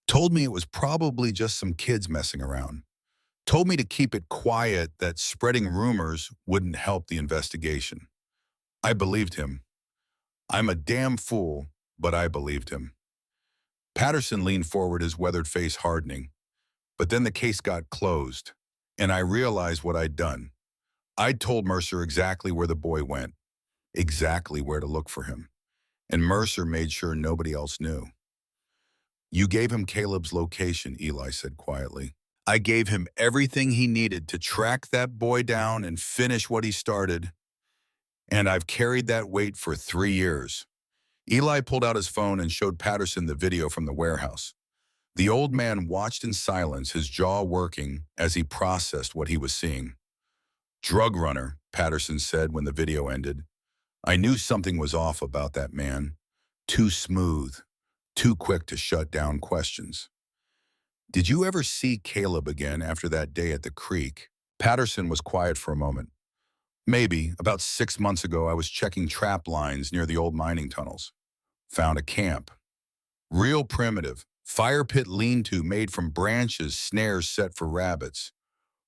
Told me it was probably just some kids messing around. Told me to keep it quiet, that spreading rumors wouldn't help the investigation." I believed him. I'm a damn fool, but I believed him. Patterson leaned forward, his weathered face hardening. But then the case got closed, and I realized what I'd done. I'd told Mercer exactly where the boy went, exactly where to look for him, and Mercer made sure nobody else knew. "You gave him Caleb's location," Eli said quietly. "I gave him everything he needed to track that boy down and finish what he started. And I've carried that weight for 3 years. Eli pulled out his phone and showed Patterson the video from the warehouse. The old man watched in silence, his jaw working as he processed what he was seeing. "Drug runner," Patterson said when the video ended. "I knew something was off about that man. Too smooth, too quick to shut down questions." "Did you ever see Caleb again after that day at the creek?" Patterson was quiet for a moment. "Maybe. About 6 months ago, I was checking trap lines near the old mining tunnels. Found a camp. Real primitive. Fire pit lean-to made from branches, snares set for rabbits.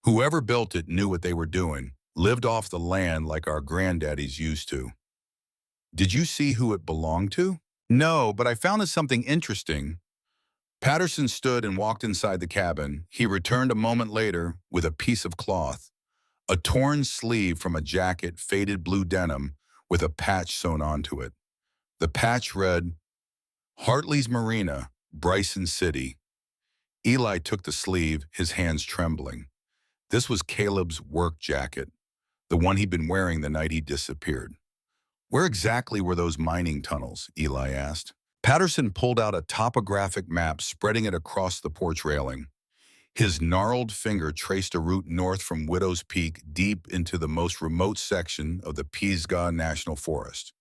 Whoever built it knew what they were doing. Lived off the land like our granddaddies used to." "Did you see who it belonged to?" "No, but I found something interesting." Patterson stood and walked inside the cabin. He returned a moment later with a piece of cloth. A torn sleeve from a jacket, faded blue denim, with a patch sewn onto it. The patch read, "Hartley's Marina, Bryson City. Eli took the sleeve, his hands trembling. This was Caleb's work jacket, the one he'd been wearing the night he disappeared. Where exactly were those mining tunnels? Eli asked. Patterson pulled out a topographic map, spreading it across the porch railing. His gnarled finger traced a route north from Widow's Peak deep into the most remote section of the Pisgah National Forest.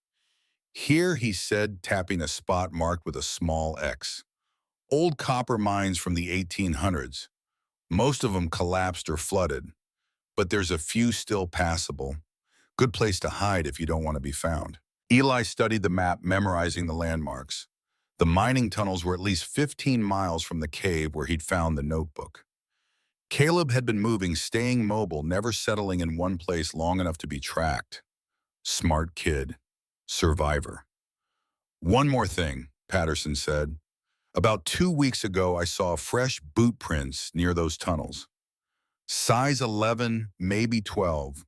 Here, he said, tapping a spot marked with a small X. Old copper mines from the 1800s. Most of them collapsed or flooded, but there's a few still passable. Good place to hide if you don't want to be found. Eli studied the map, memorizing the landmarks. The mining tunnels were at least 15 miles from the cave where he'd found the notebook. Caleb had been moving, staying mobile, never settling in one place long enough to be tracked. Smart kid. Survivor. One more thing, Patterson said. About 2 weeks ago, I saw fresh boot prints near those tunnels. Size 11, maybe 12.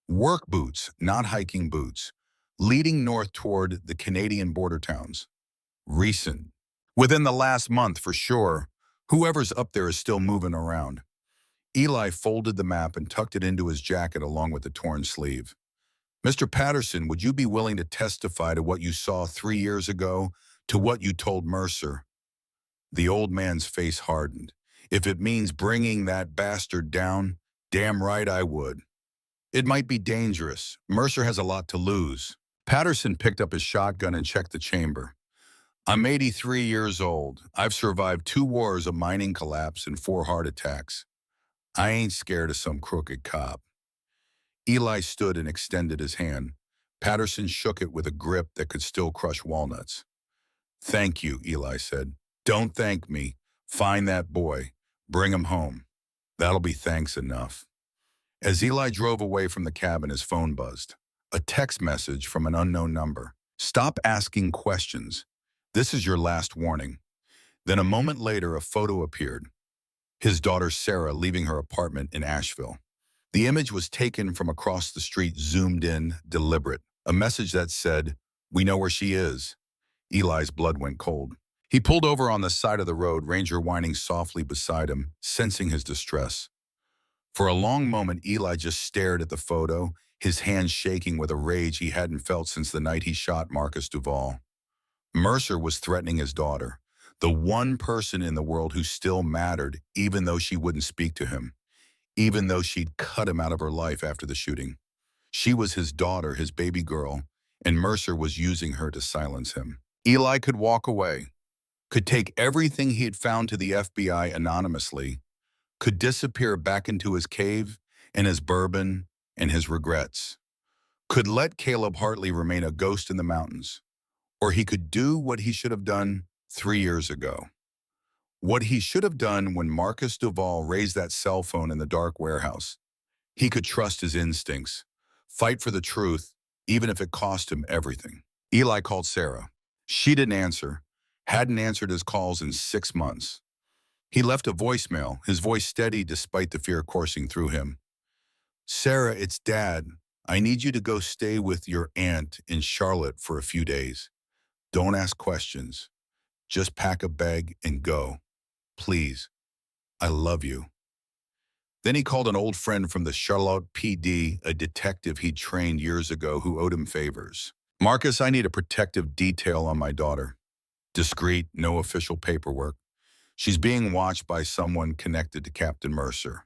Work boots, not hiking boots, leading north toward the Canadian border towns. Recent. Within the last month, for sure. Whoever's up there is still moving around. Eli folded the map and tucked it into his jacket along with the torn sleeve. Mr. Patterson, would you be willing to testify to what you saw 3 years ago, to what you told Mercer? The old man's face hardened. If it means bringing that bastard down, damn right I would. It might be dangerous. Mercer has a lot to lose. Patterson picked up his shotgun and checked the chamber. I'm 83 years old. I've survived 2 wars, a mining collapse, and 4 heart attacks. I ain't scared of some crooked cop. Eli stood and extended his hand. Patterson shook it with a grip that could still crush walnuts. Thank you, Eli said. Don't thank me. Find that boy. Bring him home. That'll be thanks enough. As Eli drove away from the cabin, his phone buzzed. A text message from an unknown number. Stop asking questions. This is your last warning. Then a moment later, a photo appeared. His daughter Sarah leaving her apartment in Asheville. The image was taken from across the street, zoomed in, deliberate. A message that said, "We know where she is." Eli's blood went cold. He pulled over on the side of the road, Ranger whining softly beside him, sensing his distress. For a long moment, Eli just stared at the photo, his hands shaking with a rage he hadn't felt since the night he shot Marcus Duvall. Mercer was threatening his daughter, the one person in the world who still mattered, even though she wouldn't speak to him, even though she'd cut him out of her life after the shooting. She was his daughter, his baby girl, and Mercer was using her to silence him. Eli could walk away, could take everything he had found to the FBI anonymously, could disappear back into his cave and his bourbon and his regrets, could let Caleb Hartley remain a ghost in the mountains, or he could do what he should have done 3 years ago. What he should have done when Marcus Duvall raised that cell phone in the dark warehouse. He could trust his instincts, fight for the truth, even if it cost him everything. Eli called Sarah. She didn't answer, hadn't answered his calls in 6 months. He left a voicemail, his voice steady despite the fear coursing through him. Sarah, it's Dad. I need you to go stay with your aunt in Charlotte for a few days. Don't ask questions. Just pack a bag and go. Please. I love you. Then he called an old friend from the Charlotte PD, a detective he'd trained years ago who owed him favors. Marcus, I need a protective detail on my daughter. Discreet, no official paperwork. She's being watched by someone connected to Captain Mercer.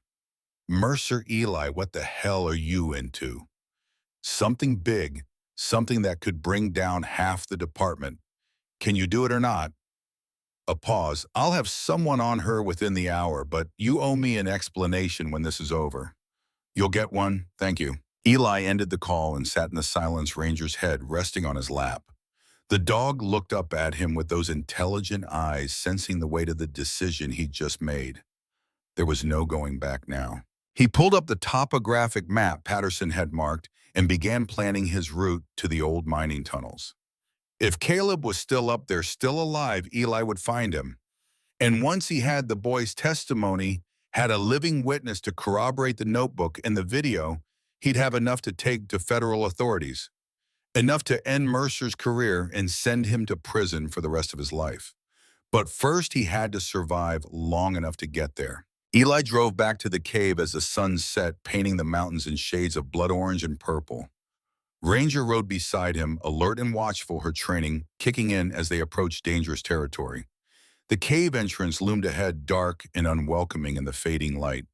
Mercer, Eli, what the hell are you into? Something big, something that could bring down half the department. Can you do it or not? A pause. I'll have someone on her within the hour, but you owe me an explanation when this is over. You'll get one? Thank you. Eli ended the call and sat in the silence, Ranger's head resting on his lap. The dog looked up at him with those intelligent eyes, sensing the weight of the decision he'd just made. There was no going back now. He pulled up the topographic map Patterson had marked and began planning his route to the old mining tunnels. If Caleb was still up there, still alive, Eli would find him. And once he had the boy's testimony, had a living witness to corroborate the notebook and the video, he'd have enough to take to federal authorities. Enough to end Mercer's career and send him to prison for the rest of his life. But first, he had to survive long enough to get there. Eli drove back to the cave as the sun set, painting the mountains in shades of blood orange and purple. Ranger rode beside him, alert and watchful, her training kicking in as they approached dangerous territory. The cave entrance loomed ahead, dark and unwelcoming in the fading light.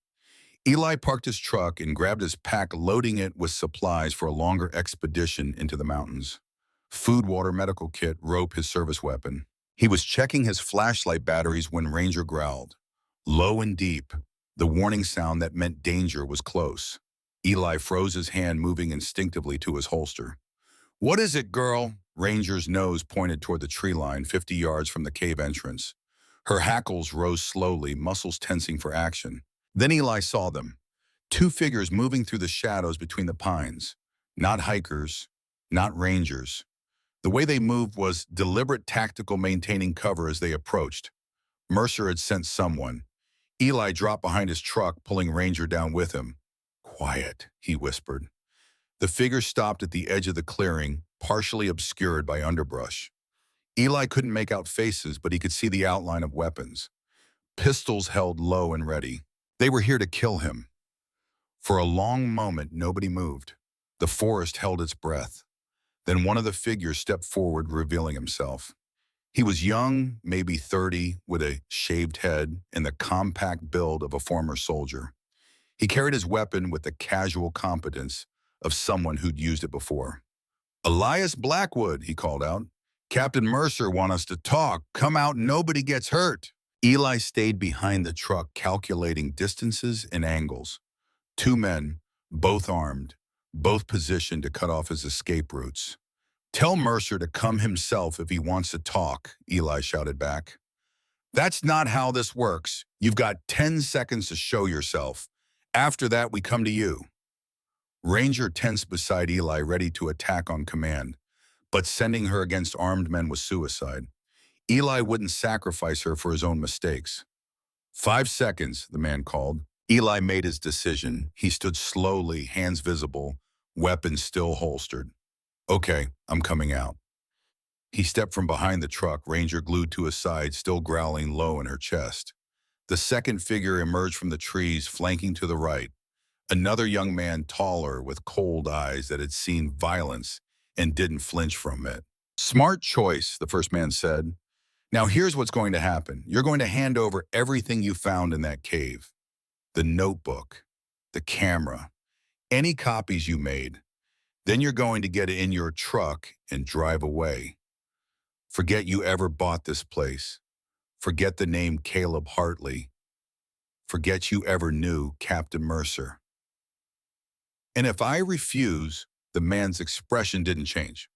Eli parked his truck and grabbed his pack, loading it with supplies for a longer expedition into the mountains. Food, water, medical kit, rope, his service weapon. He was checking his flashlight batteries when Ranger growled. Low and deep, the warning sound that meant danger was close. Eli froze, his hand moving instinctively to his holster. "What is it, girl?" Ranger's nose pointed toward the tree line 50 yards from the cave entrance. Her hackles rose slowly, muscles tensing for action. Then Eli saw them. Two figures moving through the shadows between the pines. Not hikers, not rangers. The way they moved was deliberate, tactical, maintaining cover as they approached. Mercer had sent someone. Eli dropped behind his truck, pulling Ranger down with him. "Quiet," he whispered. The figure stopped at the edge of the clearing, partially obscured by underbrush. Eli couldn't make out faces, but he could see the outline of weapons. Pistols held low and ready. They were here to kill him. For a long moment, nobody moved. The forest held its breath. Then one of the figures stepped forward, revealing himself. He was young, maybe 30, with a shaved head and the compact build of a former soldier. He carried his weapon with the casual competence of someone who'd used it before. "Elias Blackwood," he called out. "Captain Mercer wants us to talk. Come out, nobody gets hurt." Eli stayed behind the truck, calculating distances and angles. Two men, both armed, both positioned to cut off his escape routes. "Tell Mercer to come himself if he wants to talk," Eli shouted back. "That's not how this works. You've got 10 seconds to show yourself. After that, we come to you." Ranger tensed beside Eli, ready to attack on command. But sending her against armed men was suicide. Eli wouldn't sacrifice her for his own mistakes. 5 seconds, the man called. Eli made his decision. He stood slowly, hands visible, weapon still holstered. "Okay, I'm coming out." He stepped from behind the truck, Ranger glued to his side, still growling low in her chest. The second figure emerged from the trees, flanking to the right. Another young man, taller, with cold eyes that had seen violence and didn't flinch from it. "Smart choice," the first man said. "Now here's what's going to happen. You're going to hand over everything you found in that cave. The notebook, the camera, any copies you made. Then you're going to get it in your truck and drive away. Forget you ever bought this place. Forget the name Caleb Hartley. Forget you ever knew Captain Mercer." "And if I refuse," the man's expression didn't change,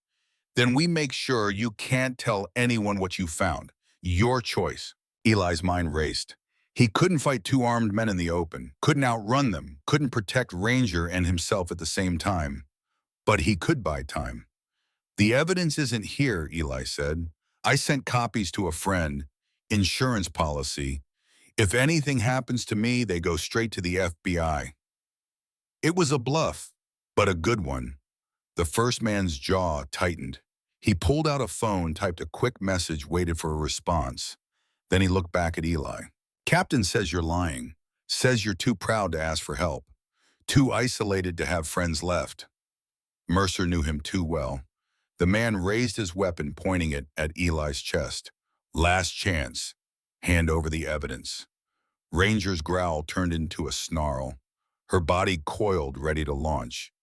"then we make sure you can't tell anyone what you found. Your choice." Eli's mind raced. He couldn't fight two armed men in the open, couldn't outrun them, couldn't protect Ranger and himself at the same time. But he could buy time. "The evidence isn't here," Eli said. "I sent copies to a friend. Insurance policy. If anything happens to me, they go straight to the FBI." It was a bluff, but a good one. The first man's jaw tightened. He pulled out a phone, typed a quick message, waited for a response. Then he looked back at Eli. "Captain says you're lying. Says you're too proud to ask for help. Too isolated to have friends left." Mercer knew him too well. The man raised his weapon, pointing it at Eli's chest. "Last chance. Hand over the evidence." Ranger's growl turned into a snarl. Her body coiled, ready to launch.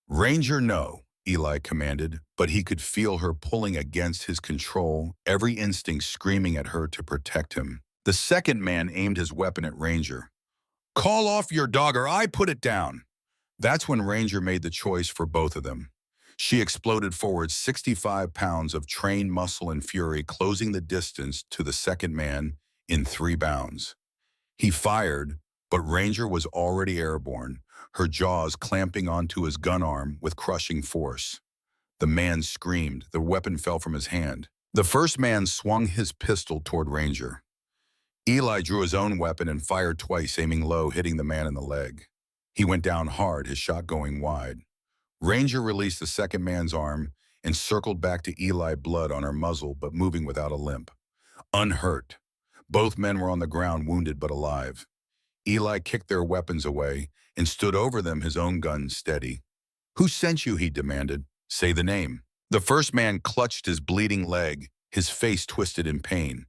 "Ranger, no," Eli commanded, but he could feel her pulling against his control, every instinct screaming at her to protect him. The second man aimed his weapon at Ranger. "Call off your dog or I put it down." That's when Ranger made the choice for both of them. She exploded forward, 65 pounds of trained muscle and fury, closing the distance to the second man in 3 bounds. He fired, but Ranger was already airborne, her jaws clamping onto his gun arm with crushing force. The man screamed. The weapon fell from his hand. The first man swung his pistol toward Ranger. Eli drew his own weapon and fired twice, aiming low, hitting the man in the leg. He went down hard, his shot going wide. Ranger released the second man's arm and circled back to Eli, blood on her muzzle but moving without a limp. unhurt. Both men were on the ground, wounded but alive. Eli kicked their weapons away and stood over them, his own gun steady. "Who sent you?" he demanded. "Say the name." The first man clutched his bleeding leg, his face twisted in pain.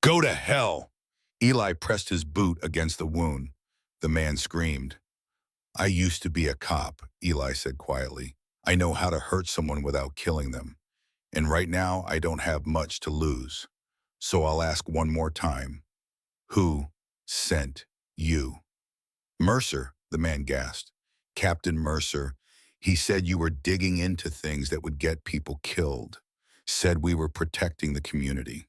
"Go to hell!" Eli pressed his boot against the wound. The man screamed. "I used to be a cop," Eli said quietly. "I know how to hurt someone without killing them. And right now, I don't have much to lose. So I'll ask one more time. Who sent you?" "Mercer," the man gasped. "Captain Mercer. He said you were digging into things that would get people killed. Said we were protecting the community.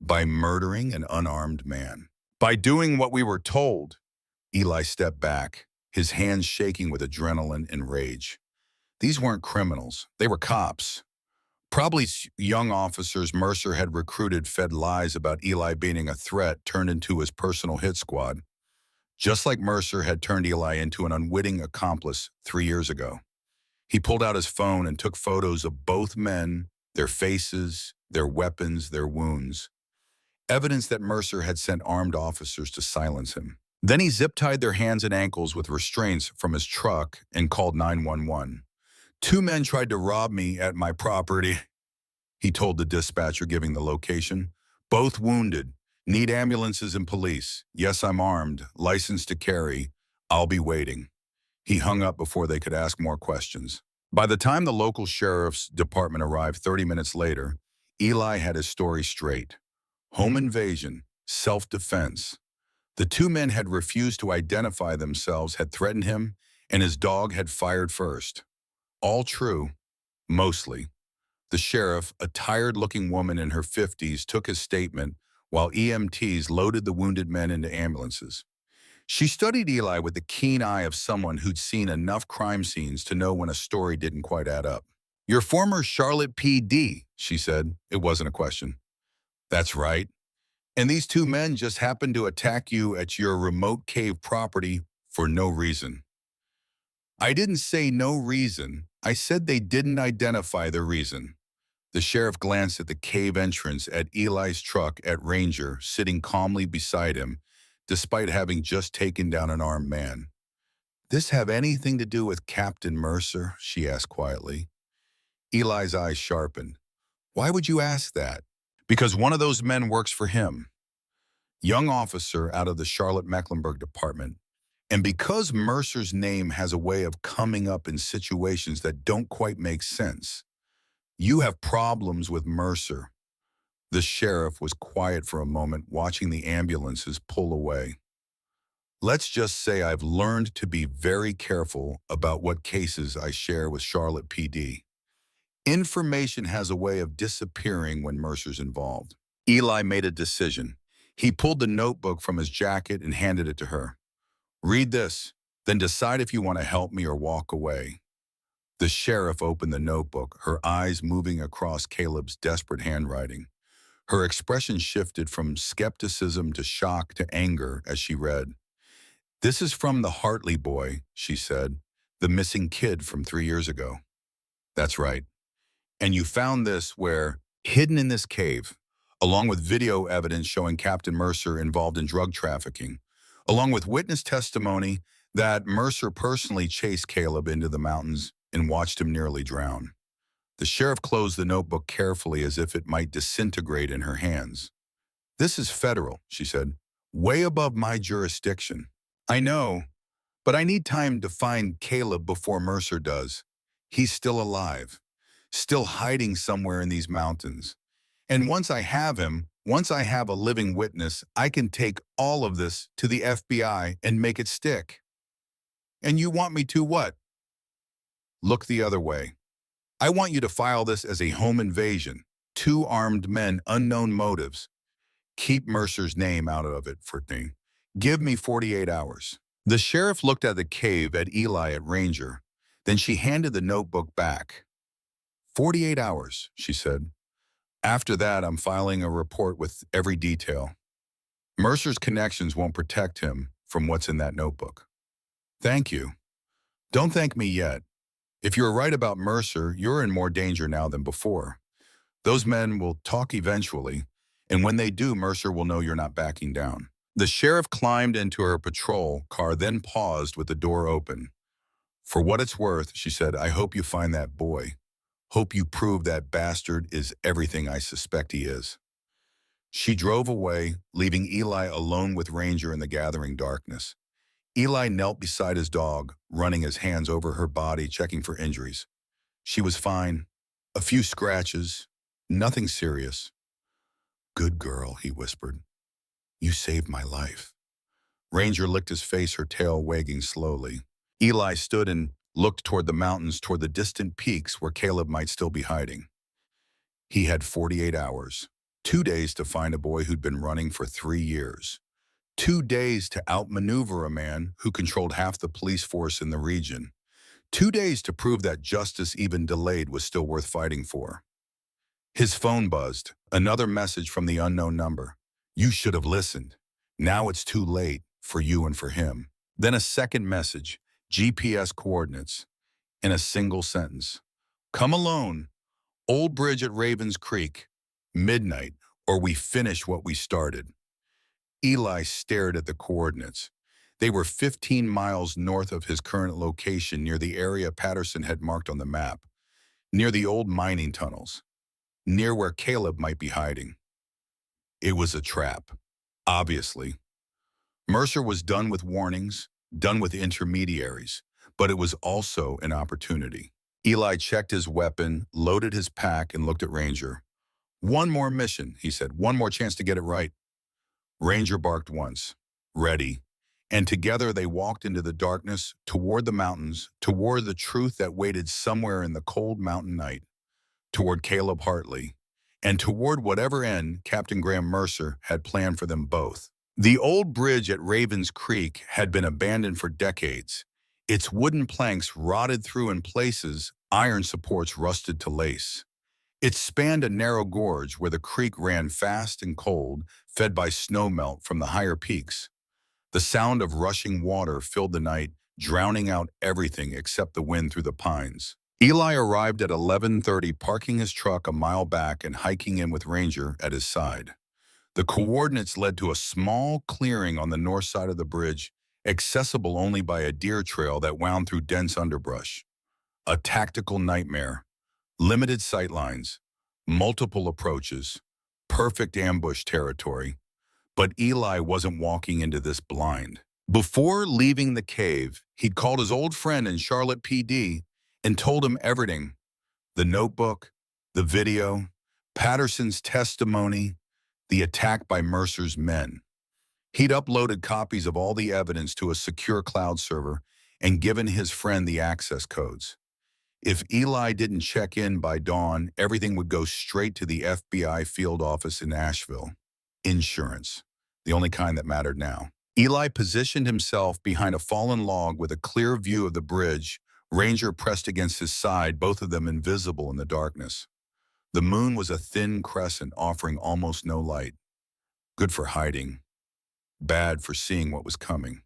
By murdering an unarmed man. By doing what we were told." Eli stepped back, his hands shaking with adrenaline and rage. These weren't criminals. They were cops. Probably young officers Mercer had recruited fed lies about Eli being a threat turned into his personal hit squad. Just like Mercer had turned Eli into an unwitting accomplice 3 years ago. He pulled out his phone and took photos of both men, their faces, their weapons, their wounds. Evidence that Mercer had sent armed officers to silence him. Then he zip-tied their hands and ankles with restraints from his truck and called 911. "Two men tried to rob me at my property," he told the dispatcher, giving the location. "Both wounded. Need ambulances and police. Yes, I'm armed. Licensed to carry. I'll be waiting." He hung up before they could ask more questions. By the time the local sheriff's department arrived 30 minutes later, Eli had his story straight. Home invasion, self-defense. The two men had refused to identify themselves, had threatened him, and his dog had fired first. All true, mostly. The sheriff, a tired-looking woman in her 50s, took his statement while EMTs loaded the wounded men into ambulances. She studied Eli with the keen eye of someone who'd seen enough crime scenes to know when a story didn't quite add up. "Your former Charlotte PD," she said. It wasn't a question. "That's right. And these two men just happened to attack you at your remote cave property for no reason." "I didn't say no reason. I said they didn't identify the reason." The sheriff glanced at the cave entrance, at Eli's truck, at Ranger, sitting calmly beside him, despite having just taken down an armed man. "This have anything to do with Captain Mercer?" she asked quietly. Eli's eyes sharpened. "Why would you ask that?" "Because one of those men works for him. Young officer out of the Charlotte-Mecklenburg department. And because Mercer's name has a way of coming up in situations that don't quite make sense, you have problems with Mercer." The sheriff was quiet for a moment, watching the ambulances pull away. "Let's just say I've learned to be very careful about what cases I share with Charlotte PD. Information has a way of disappearing when Mercer's involved." Eli made a decision. He pulled the notebook from his jacket and handed it to her. "Read this, then decide if you want to help me or walk away." The sheriff opened the notebook, her eyes moving across Caleb's desperate handwriting. Her expression shifted from skepticism to shock to anger as she read. "This is from the Hartley boy," she said, "the missing kid from 3 years ago." "That's right. And you found this where, hidden in this cave, along with video evidence showing Captain Mercer involved in drug trafficking, along with witness testimony that Mercer personally chased Caleb into the mountains and watched him nearly drown." The sheriff closed the notebook carefully as if it might disintegrate in her hands. "This is federal," she said, "way above my jurisdiction." "I know, but I need time to find Caleb before Mercer does. He's still alive, still hiding somewhere in these mountains. And once I have him, once I have a living witness, I can take all of this to the FBI and make it stick." "And you want me to what?" "Look the other way. I want you to file this as a home invasion. Two armed men, unknown motives. Keep Mercer's name out of it for me. Give me 48 hours. The sheriff looked at the cave, at Eli, at Ranger. Then she handed the notebook back. 48 hours, she said. After that, I'm filing a report with every detail. Mercer's connections won't protect him from what's in that notebook. Thank you. Don't thank me yet. If you're right about Mercer, you're in more danger now than before. Those men will talk eventually, And when they do, Mercer will know you're not backing down. The sheriff climbed into her patrol car, then paused with the door open. For what it's worth, she said, I hope you find that boy. Hope you prove that bastard is everything I suspect he is. She drove away, leaving Eli alone with Ranger in the gathering darkness. Eli knelt beside his dog, running his hands over her body, checking for injuries. She was fine. A few scratches. Nothing serious. Good girl, he whispered. You saved my life. Ranger licked his face, her tail wagging slowly. Eli stood and looked toward the mountains, toward the distant peaks where Caleb might still be hiding. He had 48 hours, 2 days to find a boy who'd been running for 3 years, 2 days to outmaneuver a man who controlled half the police force in the region, 2 days to prove that justice, even delayed, was still worth fighting for. His phone buzzed, another message from the unknown number. You should have listened. Now it's too late for you and for him. Then a second message, GPS coordinates, in a single sentence. Come alone. Old Bridge at Ravens Creek, midnight, or we finish what we started. Eli stared at the coordinates. They were 15 miles north of his current location, near the area Patterson had marked on the map, near the old mining tunnels, near where Caleb might be hiding. It was a trap, obviously. Mercer was done with warnings, done with intermediaries, but it was also an opportunity. Eli checked his weapon, loaded his pack, and looked at Ranger. One more mission, he said. One more chance to get it right. Ranger barked once. Ready. And together they walked into the darkness, toward the mountains, toward the truth that waited somewhere in the cold mountain night, toward Caleb Hartley, and toward whatever end Captain Graham Mercer had planned for them both. The old bridge at Ravens Creek had been abandoned for decades. Its wooden planks rotted through in places, iron supports rusted to lace. It spanned a narrow gorge where the creek ran fast and cold, fed by snowmelt from the higher peaks. The sound of rushing water filled the night, drowning out everything except the wind through the pines. Eli arrived at 11:30, parking his truck a mile back and hiking in with Ranger at his side. The coordinates led to a small clearing on the north side of the bridge, accessible only by a deer trail that wound through dense underbrush. A tactical nightmare. Limited sightlines, multiple approaches, perfect ambush territory. But Eli wasn't walking into this blind. Before leaving the cave, he'd called his old friend in Charlotte PD and told him everything. The notebook, the video, Patterson's testimony, the attack by Mercer's men. He'd uploaded copies of all the evidence to a secure cloud server and given his friend the access codes. If Eli didn't check in by dawn, everything would go straight to the FBI field office in Asheville. Insurance, the only kind that mattered now. Eli positioned himself behind a fallen log with a clear view of the bridge, Ranger pressed against his side, both of them invisible in the darkness. The moon was a thin crescent offering almost no light. Good for hiding, bad for seeing what was coming.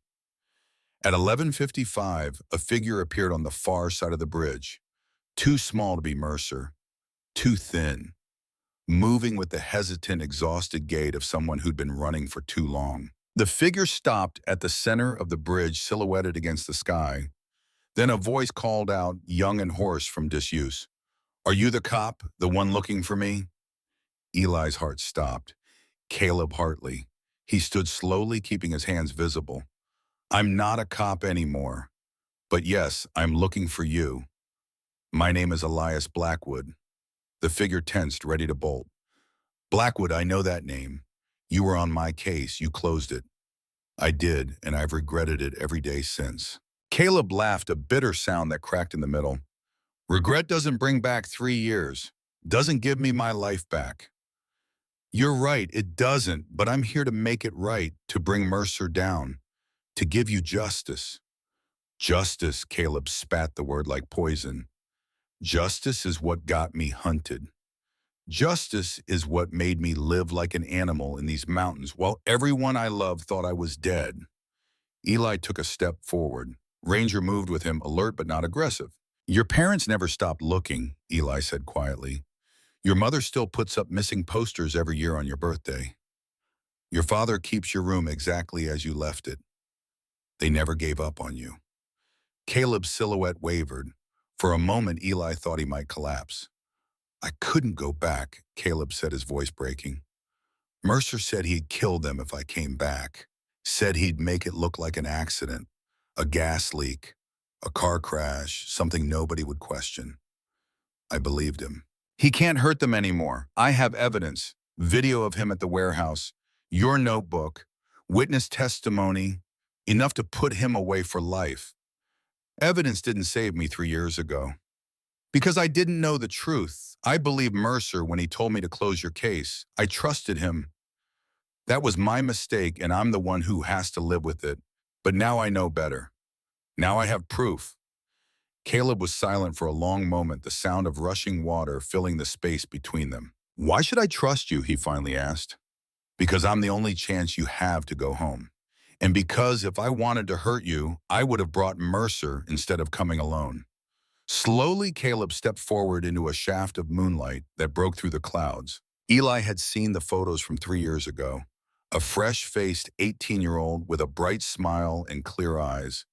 At 11:55, a figure appeared on the far side of the bridge. Too small to be Mercer, too thin, moving with the hesitant, exhausted gait of someone who'd been running for too long. The figure stopped at the center of the bridge, silhouetted against the sky. Then a voice called out, young and hoarse from disuse. Are you the cop, the one looking for me? Eli's heart stopped. Caleb Hartley. He stood slowly, keeping his hands visible. I'm not a cop anymore. But yes, I'm looking for you. My name is Elias Blackwood. The figure tensed, ready to bolt. Blackwood, I know that name. You were on my case. You closed it. I did, and I've regretted it every day since. Caleb laughed, a bitter sound that cracked in the middle. Regret doesn't bring back 3 years. Doesn't give me my life back. You're right, it doesn't, but I'm here to make it right, to bring Mercer down, to give you justice. Justice, Caleb spat the word like poison. Justice is what got me hunted. Justice is what made me live like an animal in these mountains while everyone I loved thought I was dead. Eli took a step forward. Ranger moved with him, alert but not aggressive. Your parents never stopped looking, Eli said quietly. Your mother still puts up missing posters every year on your birthday. Your father keeps your room exactly as you left it. They never gave up on you. Caleb's silhouette wavered. For a moment, Eli thought he might collapse. I couldn't go back, Caleb said, his voice breaking. Mercer said he'd kill them if I came back. Said he'd make it look like an accident, a gas leak, a car crash, something nobody would question. I believed him. He can't hurt them anymore. I have evidence. Video of him at the warehouse, your notebook, witness testimony, enough to put him away for life. Evidence didn't save me 3 years ago. Because I didn't know the truth. I believed Mercer when he told me to close your case. I trusted him. That was my mistake, and I'm the one who has to live with it. But now I know better. Now I have proof. Caleb was silent for a long moment, the sound of rushing water filling the space between them. Why should I trust you, he finally asked. Because I'm the only chance you have to go home. And because if I wanted to hurt you, I would have brought Mercer instead of coming alone. Slowly, Caleb stepped forward into a shaft of moonlight that broke through the clouds. Eli had seen the photos from 3 years ago. A fresh-faced 18-year-old with a bright smile and clear eyes.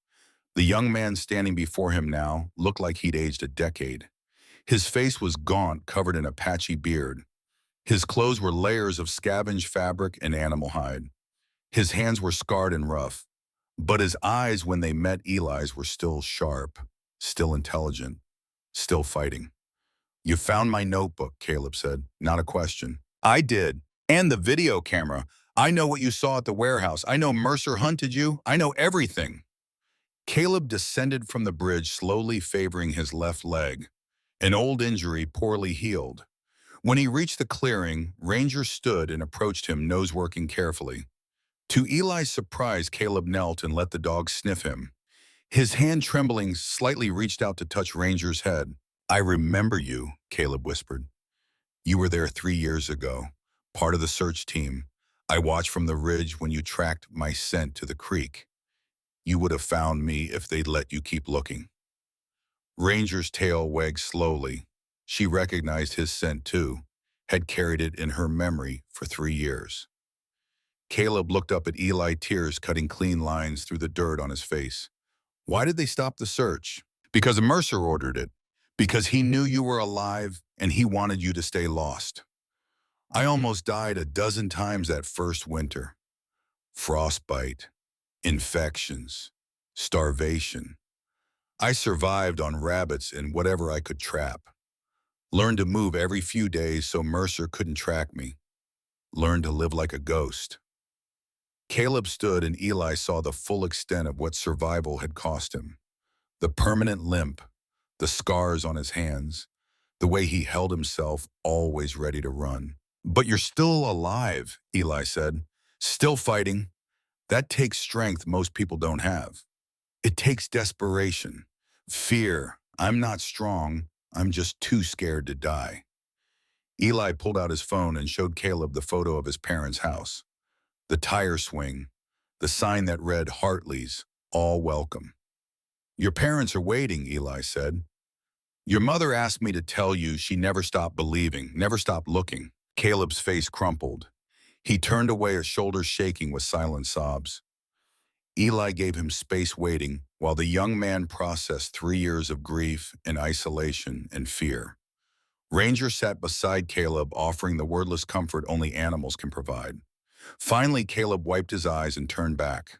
The young man standing before him now looked like he'd aged a decade. His face was gaunt, covered in a patchy beard. His clothes were layers of scavenged fabric and animal hide. His hands were scarred and rough. But his eyes, when they met Eli's, were still sharp, still intelligent, still fighting. You found my notebook, Caleb said. Not a question. I did. And the video camera. I know what you saw at the warehouse. I know Mercer hunted you. I know everything. Caleb descended from the bridge, slowly favoring his left leg, an old injury poorly healed. When he reached the clearing, Ranger stood and approached him, nose working carefully. To Eli's surprise, Caleb knelt and let the dog sniff him. His hand trembling slightly reached out to touch Ranger's head. I remember you, Caleb whispered. You were there 3 years ago, part of the search team. I watched from the ridge when you tracked my scent to the creek. You would have found me if they'd let you keep looking. Ranger's tail wagged slowly. She recognized his scent too, had carried it in her memory for 3 years. Caleb looked up at Eli, tears cutting clean lines through the dirt on his face. Why did they stop the search? Because Mercer ordered it. Because he knew you were alive and he wanted you to stay lost. I almost died a dozen times that first winter. Frostbite, infections, starvation. I survived on rabbits and whatever I could trap. Learned to move every few days so Mercer couldn't track me. Learned to live like a ghost. Caleb stood and Eli saw the full extent of what survival had cost him. The permanent limp, the scars on his hands, the way he held himself, always ready to run. But you're still alive, Eli said. Still fighting. That takes strength most people don't have. It takes desperation, fear. I'm not strong. I'm just too scared to die. Eli pulled out his phone and showed Caleb the photo of his parents' house. The tire swing, the sign that read Hartley's, all welcome. Your parents are waiting, Eli said. Your mother asked me to tell you she never stopped believing, never stopped looking. Caleb's face crumpled. He turned away, his shoulders shaking with silent sobs. Eli gave him space waiting while the young man processed 3 years of grief and isolation and fear. Ranger sat beside Caleb, offering the wordless comfort only animals can provide. Finally, Caleb wiped his eyes and turned back.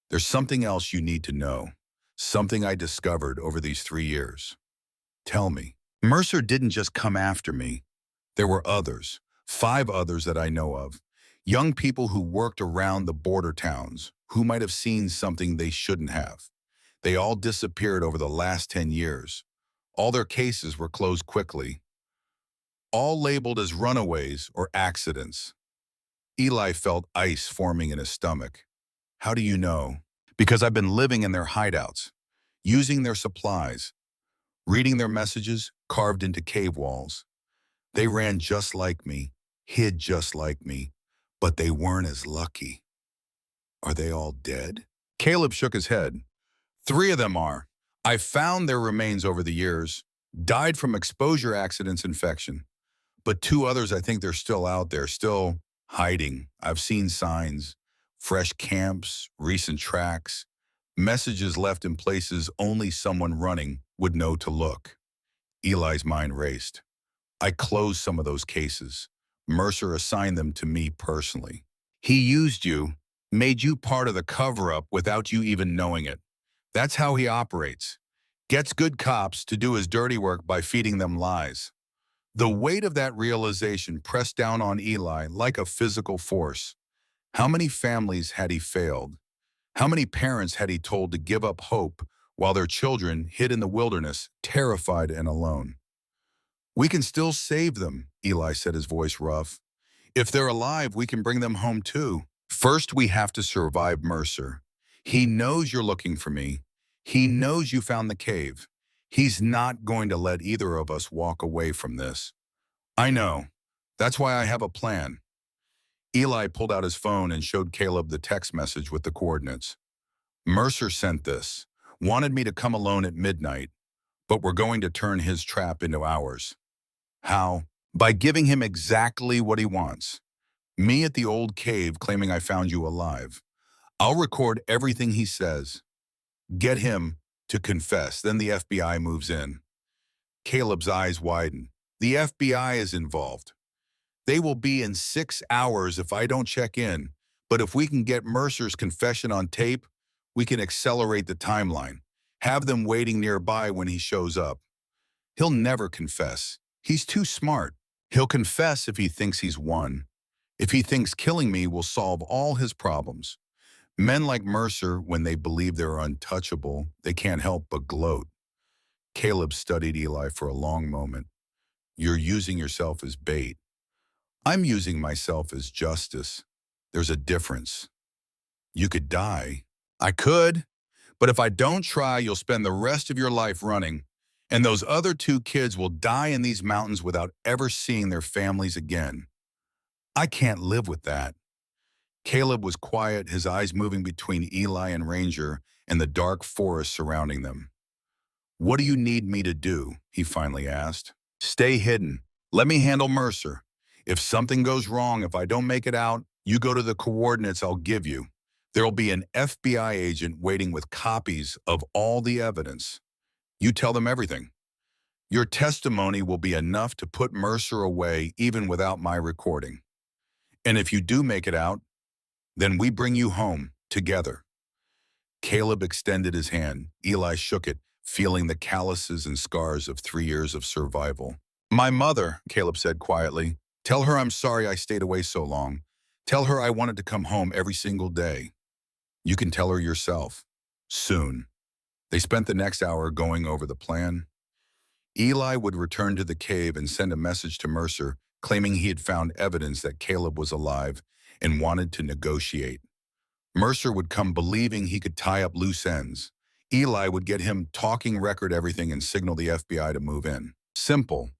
There's something else you need to know. Something I discovered over these 3 years. Tell me. Mercer didn't just come after me. There were others, 5 others that I know of. Young people who worked around the border towns, who might have seen something they shouldn't have. They all disappeared over the last 10 years. All their cases were closed quickly. All labeled as runaways or accidents. Eli felt ice forming in his stomach. How do you know? Because I've been living in their hideouts, using their supplies, reading their messages carved into cave walls. They ran just like me, hid just like me, but they weren't as lucky. Are they all dead? Caleb shook his head. 3 of them are. I've found their remains over the years, died from exposure accidents, infection. But two others, I think they're still out there, still hiding. I've seen signs, fresh camps, recent tracks, messages left in places only someone running would know to look. Eli's mind raced. I closed some of those cases. Mercer assigned them to me personally. He used you, made you part of the cover-up without you even knowing it. That's how he operates. Gets good cops to do his dirty work by feeding them lies. The weight of that realization pressed down on Eli like a physical force. How many families had he failed? How many parents had he told to give up hope while their children hid in the wilderness, terrified and alone? We can still save them, Eli said, his voice rough. If they're alive, we can bring them home too. First, we have to survive Mercer. He knows you're looking for me. He knows you found the cave. He's not going to let either of us walk away from this. I know. That's why I have a plan. Eli pulled out his phone and showed Caleb the text message with the coordinates. Mercer sent this. Wanted me to come alone at midnight, but we're going to turn his trap into ours. How? By giving him exactly what he wants. Me at the old cave claiming I found you alive. I'll record everything he says. Get him to confess, then the FBI moves in. Caleb's eyes widen. The FBI is involved. They will be in 6 hours if I don't check in, but if we can get Mercer's confession on tape, we can accelerate the timeline. Have them waiting nearby when he shows up. He'll never confess. He's too smart. He'll confess if he thinks he's won. If he thinks killing me will solve all his problems. Men like Mercer, when they believe they're untouchable, they can't help but gloat. Caleb studied Eli for a long moment. You're using yourself as bait. I'm using myself as justice. There's a difference. You could die. I could, but if I don't try, you'll spend the rest of your life running, and those other 2 kids will die in these mountains without ever seeing their families again. I can't live with that. Caleb was quiet, his eyes moving between Eli and Ranger and the dark forest surrounding them. What do you need me to do? He finally asked. Stay hidden. Let me handle Mercer. If something goes wrong, if I don't make it out, you go to the coordinates I'll give you. There'll be an FBI agent waiting with copies of all the evidence. You tell them everything. Your testimony will be enough to put Mercer away even without my recording. And if you do make it out, then we bring you home together. Caleb extended his hand. Eli shook it, feeling the calluses and scars of 3 years of survival. My mother, Caleb said quietly. Tell her I'm sorry I stayed away so long. Tell her I wanted to come home every single day. You can tell her yourself. Soon. They spent the next hour going over the plan. Eli would return to the cave and send a message to Mercer, claiming he had found evidence that Caleb was alive and wanted to negotiate. Mercer would come believing he could tie up loose ends. Eli would get him talking record everything and signal the FBI to move in. Simple.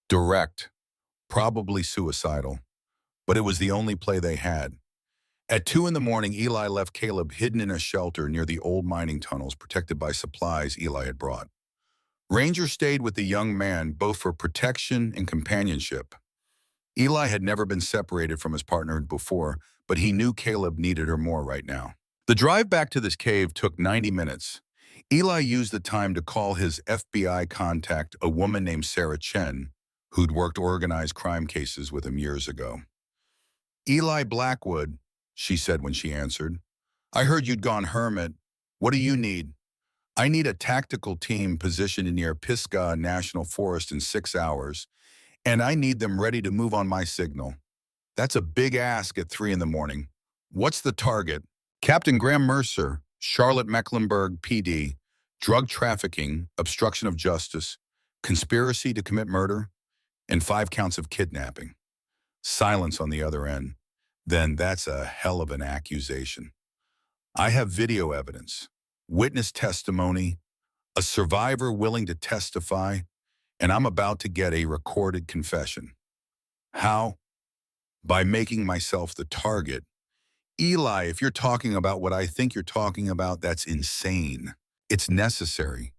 Direct. Probably suicidal. But it was the only play they had. At 2 in the morning, Eli left Caleb hidden in a shelter near the old mining tunnels protected by supplies Eli had brought. Ranger stayed with the young man both for protection and companionship. Eli had never been separated from his partner before, but he knew Caleb needed her more right now. The drive back to this cave took 90 minutes. Eli used the time to call his FBI contact, a woman named Sarah Chen, who'd worked organized crime cases with him years ago. Eli Blackwood, she said when she answered. I heard you'd gone hermit. What do you need? I need a tactical team positioned near Pisgah National Forest in 6 hours, and I need them ready to move on my signal. That's a big ask at 3 in the morning. What's the target? Captain Graham Mercer, Charlotte Mecklenburg PD, drug trafficking, obstruction of justice, conspiracy to commit murder, and 5 counts of kidnapping. Silence on the other end. Then that's a hell of an accusation. I have video evidence, witness testimony, a survivor willing to testify, and I'm about to get a recorded confession. How? By making myself the target. Eli, if you're talking about what I think you're talking about, that's insane. It's necessary.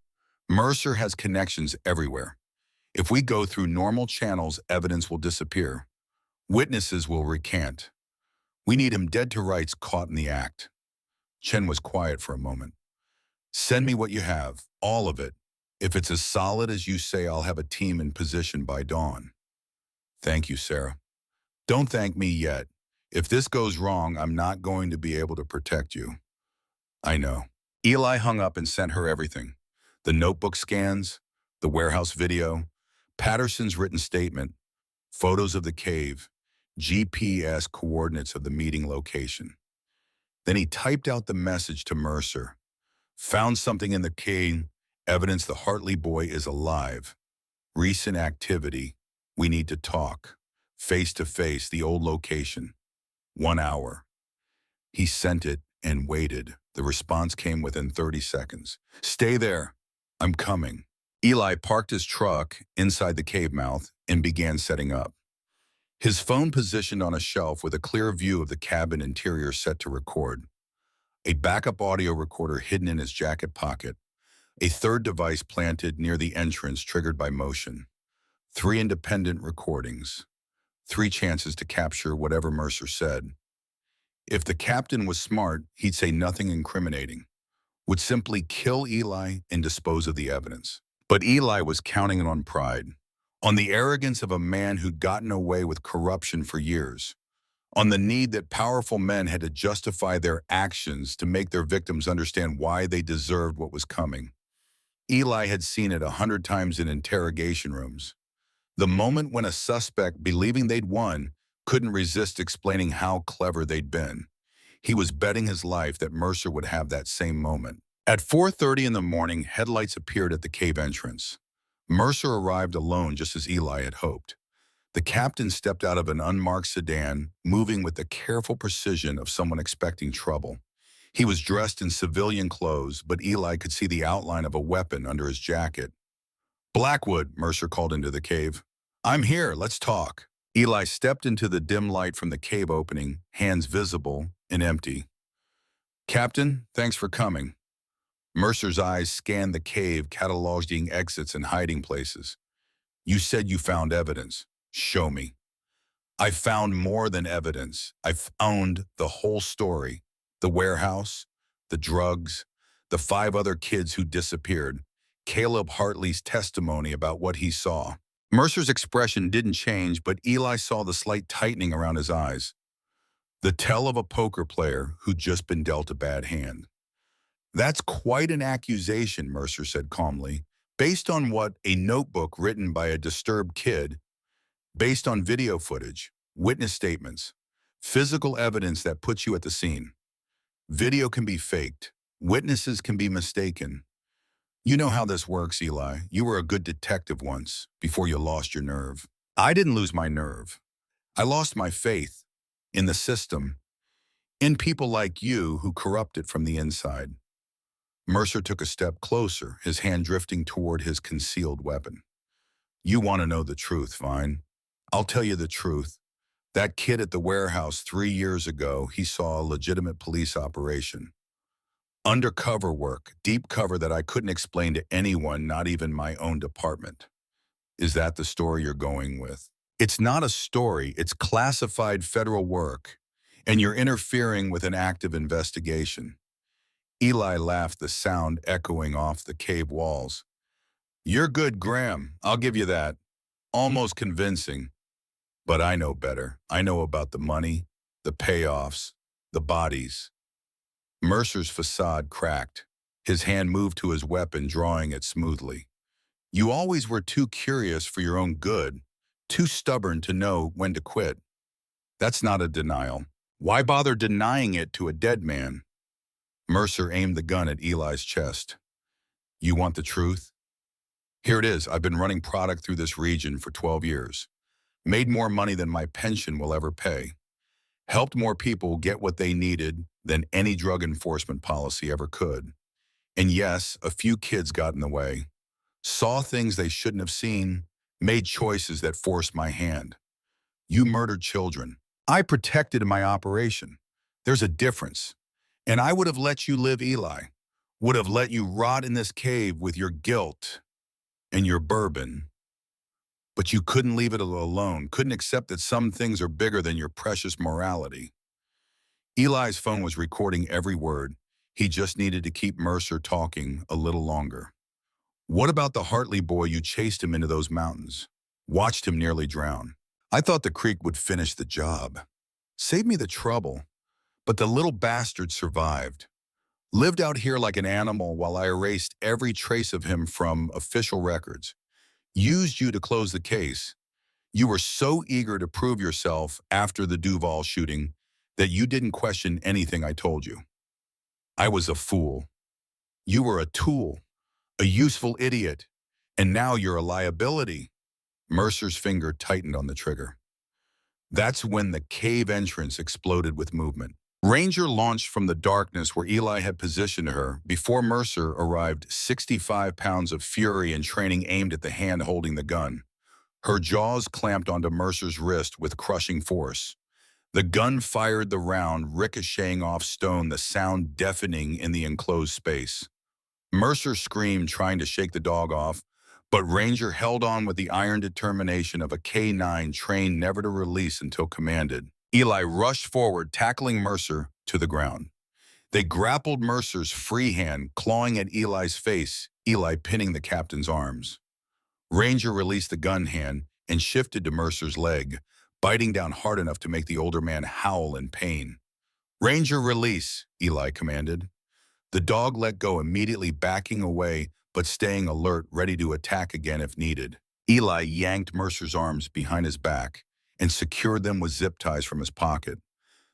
Mercer has connections everywhere. If we go through normal channels, evidence will disappear. Witnesses will recant. We need him dead to rights, caught in the act. Chen was quiet for a moment. Send me what you have, all of it. If it's as solid as you say, I'll have a team in position by dawn. Thank you, Sarah. Don't thank me yet. If this goes wrong, I'm not going to be able to protect you. I know. Eli hung up and sent her everything. The notebook scans, the warehouse video, Patterson's written statement, photos of the cave, GPS coordinates of the meeting location. Then he typed out the message to Mercer. Found something in the cave, evidence the Hartley boy is alive. Recent activity. We need to talk. Face to face, the old location. 1 hour. He sent it and waited. The response came within 30 seconds. Stay there. I'm coming. Eli parked his truck inside the cave mouth and began setting up. His phone positioned on a shelf with a clear view of the cabin interior set to record. A backup audio recorder hidden in his jacket pocket. A third device planted near the entrance triggered by motion. 3 independent recordings. 3 chances to capture whatever Mercer said. If the captain was smart, he'd say nothing incriminating, would simply kill Eli and dispose of the evidence. But Eli was counting on pride, on the arrogance of a man who'd gotten away with corruption for years, on the need that powerful men had to justify their actions to make their victims understand why they deserved what was coming. Eli had seen it 100 times in interrogation rooms. The moment when a suspect, believing they'd won, couldn't resist explaining how clever they'd been. He was betting his life that Mercer would have that same moment. At 4:30 in the morning, headlights appeared at the cave entrance. Mercer arrived alone just as Eli had hoped. The captain stepped out of an unmarked sedan, moving with the careful precision of someone expecting trouble. He was dressed in civilian clothes, but Eli could see the outline of a weapon under his jacket. Blackwood, Mercer called into the cave. I'm here, let's talk. Eli stepped into the dim light from the cave opening, hands visible and empty. Captain, thanks for coming. Mercer's eyes scanned the cave, cataloging exits and hiding places. You said you found evidence. Show me. I found more than evidence. I found the whole story. The warehouse, the drugs, the 5 other kids who disappeared, Caleb Hartley's testimony about what he saw. Mercer's expression didn't change, but Eli saw the slight tightening around his eyes. The tell of a poker player who'd just been dealt a bad hand. That's quite an accusation, Mercer said calmly, based on what? A notebook written by a disturbed kid, based on video footage, witness statements, physical evidence that puts you at the scene. Video can be faked. Witnesses can be mistaken. You know how this works, Eli. You were a good detective once, before you lost your nerve. I didn't lose my nerve. I lost my faith in the system, in people like you who corrupt it from the inside. Mercer took a step closer, his hand drifting toward his concealed weapon. You want to know the truth, Vine? I'll tell you the truth. That kid at the warehouse 3 years ago, he saw a legitimate police operation. Undercover work, deep cover that I couldn't explain to anyone, not even my own department. Is that the story you're going with? It's not a story, it's classified federal work, and you're interfering with an active investigation. Eli laughed, the sound echoing off the cave walls. You're good, Graham, I'll give you that. Almost convincing. But I know better. I know about the money, the payoffs, the bodies. Mercer's facade cracked. His hand moved to his weapon, drawing it smoothly. You always were too curious for your own good, too stubborn to know when to quit. That's not a denial. Why bother denying it to a dead man? Mercer aimed the gun at Eli's chest. You want the truth? Here it is. I've been running product through this region for 12 years. Made more money than my pension will ever pay. Helped more people get what they needed than any drug enforcement policy ever could. And yes, a few kids got in the way. Saw things they shouldn't have seen, made choices that forced my hand. You murdered children. I protected my operation. There's a difference. And I would have let you live, Eli. Would have let you rot in this cave with your guilt and your bourbon. But you couldn't leave it alone, couldn't accept that some things are bigger than your precious morality. Eli's phone was recording every word. He just needed to keep Mercer talking a little longer. What about the Hartley boy you chased him into those mountains? Watched him nearly drown. I thought the creek would finish the job. Save me the trouble. But the little bastard survived. Lived out here like an animal while I erased every trace of him from official records. Used you to close the case. You were so eager to prove yourself after the Duval shooting that you didn't question anything I told you. I was a fool. You were a tool, a useful idiot, and now you're a liability. Mercer's finger tightened on the trigger. That's when the cave entrance exploded with movement. Ranger launched from the darkness where Eli had positioned her. Before Mercer arrived, 65 pounds of fury and training aimed at the hand holding the gun. Her jaws clamped onto Mercer's wrist with crushing force. The gun fired the round, ricocheting off stone, the sound deafening in the enclosed space. Mercer screamed, trying to shake the dog off, but Ranger held on with the iron determination of a K9 trained never to release until commanded. Eli rushed forward, tackling Mercer to the ground. They grappled Mercer's free hand, clawing at Eli's face, Eli pinning the captain's arms. Ranger released the gun hand and shifted to Mercer's leg, biting down hard enough to make the older man howl in pain. Ranger, release, Eli commanded. The dog let go, immediately backing away, but staying alert, ready to attack again if needed. Eli yanked Mercer's arms behind his back and secured them with zip ties from his pocket.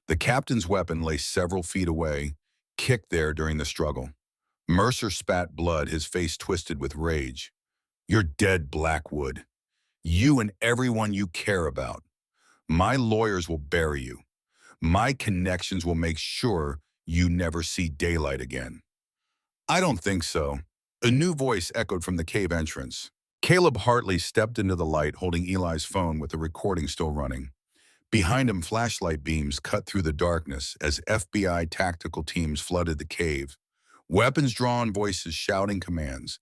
The captain's weapon lay several feet away, kicked there during the struggle. Mercer spat blood, his face twisted with rage. You're dead, Blackwood. You and everyone you care about. My lawyers will bury you. My connections will make sure you never see daylight again. I don't think so. A new voice echoed from the cave entrance. Caleb Hartley stepped into the light, holding Eli's phone with the recording still running. Behind him, flashlight beams cut through the darkness as FBI tactical teams flooded the cave. Weapons drawn, voices shouting commands.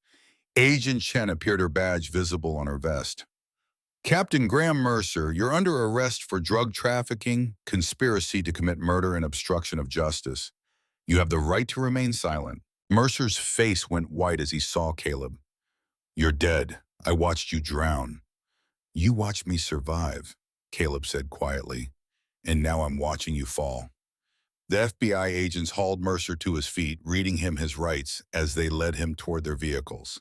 Agent Chen appeared, her badge visible on her vest. Captain Graham Mercer, you're under arrest for drug trafficking, conspiracy to commit murder, and obstruction of justice. You have the right to remain silent. Mercer's face went white as he saw Caleb. You're dead. I watched you drown. You watched me survive, Caleb said quietly, and now I'm watching you fall. The FBI agents hauled Mercer to his feet, reading him his rights as they led him toward their vehicles.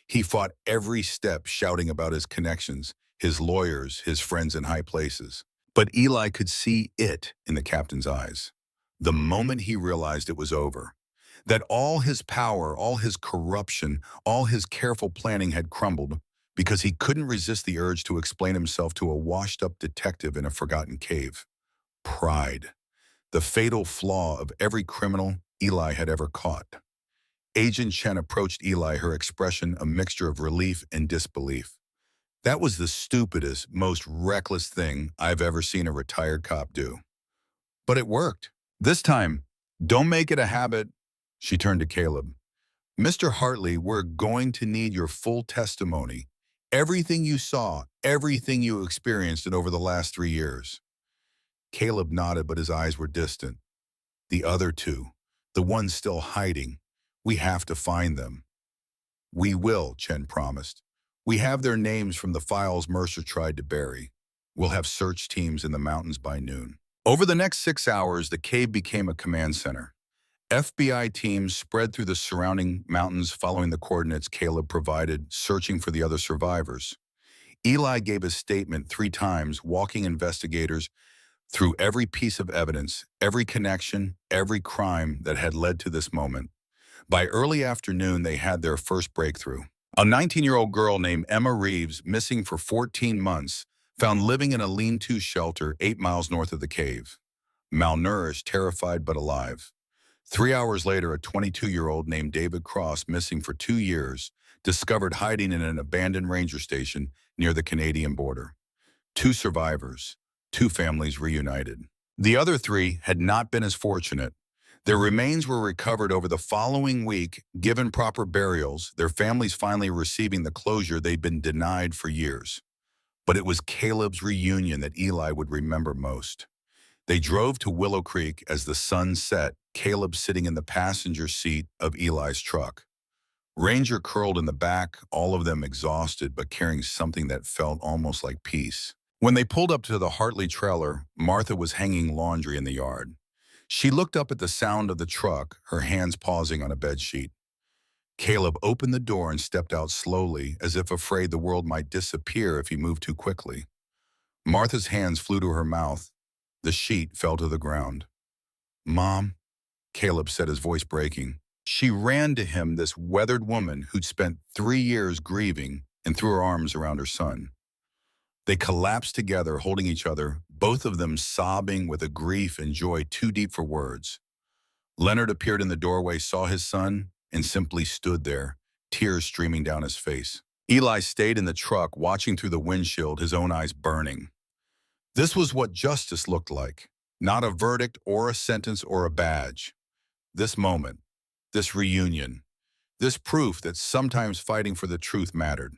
He fought every step, shouting about his connections, his lawyers, his friends in high places. But Eli could see it in the captain's eyes. The moment he realized it was over, that all his power, all his corruption, all his careful planning had crumbled because he couldn't resist the urge to explain himself to a washed-up detective in a forgotten cave. Pride, the fatal flaw of every criminal Eli had ever caught. Agent Chen approached Eli, her expression a mixture of relief and disbelief. That was the stupidest, most reckless thing I've ever seen a retired cop do. But it worked. This time, don't make it a habit. She turned to Caleb. Mr. Hartley, we're going to need your full testimony. Everything you saw, everything you experienced in over the last 3 years. Caleb nodded, but his eyes were distant. The other two, the ones still hiding, we have to find them. We will, Chen promised. We have their names from the files Mercer tried to bury. We'll have search teams in the mountains by noon. Over the next 6 hours, the cave became a command center. FBI teams spread through the surrounding mountains following the coordinates Caleb provided, searching for the other survivors. Eli gave his statement 3 times, walking investigators through every piece of evidence, every connection, every crime that had led to this moment. By early afternoon, they had their first breakthrough. A 19-year-old girl named Emma Reeves, missing for 14 months, found living in a lean-to shelter 8 miles north of the cave. Malnourished, terrified, but alive. 3 hours later, a 22-year-old named David Cross, missing for 2 years, discovered hiding in an abandoned ranger station near the Canadian border. 2 survivors, 2 families reunited. The other 3 had not been as fortunate. Their remains were recovered over the following week, given proper burials, their families finally receiving the closure they'd been denied for years. But it was Caleb's reunion that Eli would remember most. They drove to Willow Creek as the sun set, Caleb sitting in the passenger seat of Eli's truck. Ranger curled in the back, all of them exhausted but carrying something that felt almost like peace. When they pulled up to the Hartley trailer, Martha was hanging laundry in the yard. She looked up at the sound of the truck, her hands pausing on a bedsheet. Caleb opened the door and stepped out slowly, as if afraid the world might disappear if he moved too quickly. Martha's hands flew to her mouth. The sheet fell to the ground. "Mom," Caleb said, his voice breaking. She ran to him, this weathered woman who'd spent 3 years grieving, and threw her arms around her son. They collapsed together, holding each other, both of them sobbing with a grief and joy too deep for words. Leonard appeared in the doorway, saw his son, and simply stood there, tears streaming down his face. Eli stayed in the truck, watching through the windshield, his own eyes burning. This was what justice looked like. Not a verdict or a sentence or a badge. This moment, this reunion, this proof that sometimes fighting for the truth mattered.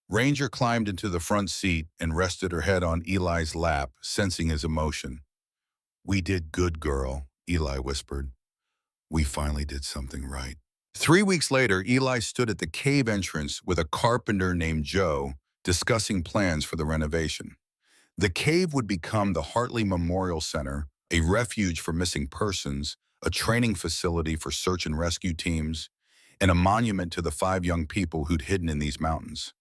Ranger climbed into the front seat and rested her head on Eli's lap, sensing his emotion. "We did good, girl," Eli whispered. "We finally did something right." 3 weeks later, Eli stood at the cave entrance with a carpenter named Joe, discussing plans for the renovation. The cave would become the Hartley Memorial Center, a refuge for missing persons, a training facility for search and rescue teams, and a monument to the 5 young people who'd hidden in these mountains.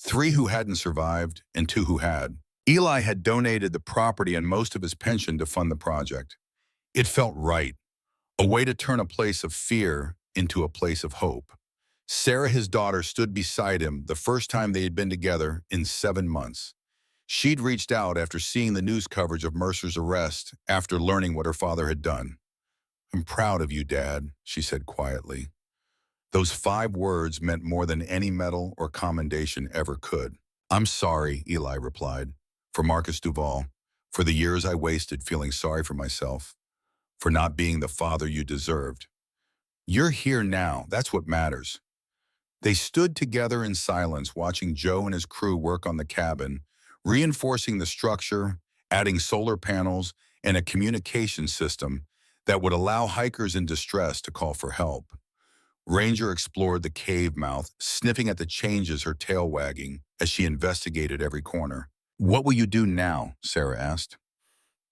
3 who hadn't survived, and 2 who had. Eli had donated the property and most of his pension to fund the project. It felt right, a way to turn a place of fear into a place of hope. Sarah, his daughter, stood beside him the first time they had been together in 7 months. She'd reached out after seeing the news coverage of Mercer's arrest after learning what her father had done. "I'm proud of you, Dad," she said quietly. Those 5 words meant more than any medal or commendation ever could. "I'm sorry," Eli replied, "for Marcus Duval, for the years I wasted feeling sorry for myself, for not being the father you deserved. You're here now, that's what matters." They stood together in silence, watching Joe and his crew work on the cabin, reinforcing the structure, adding solar panels, and a communication system that would allow hikers in distress to call for help. Ranger explored the cave mouth, sniffing at the changes, her tail wagging, as she investigated every corner. "What will you do now?" Sarah asked.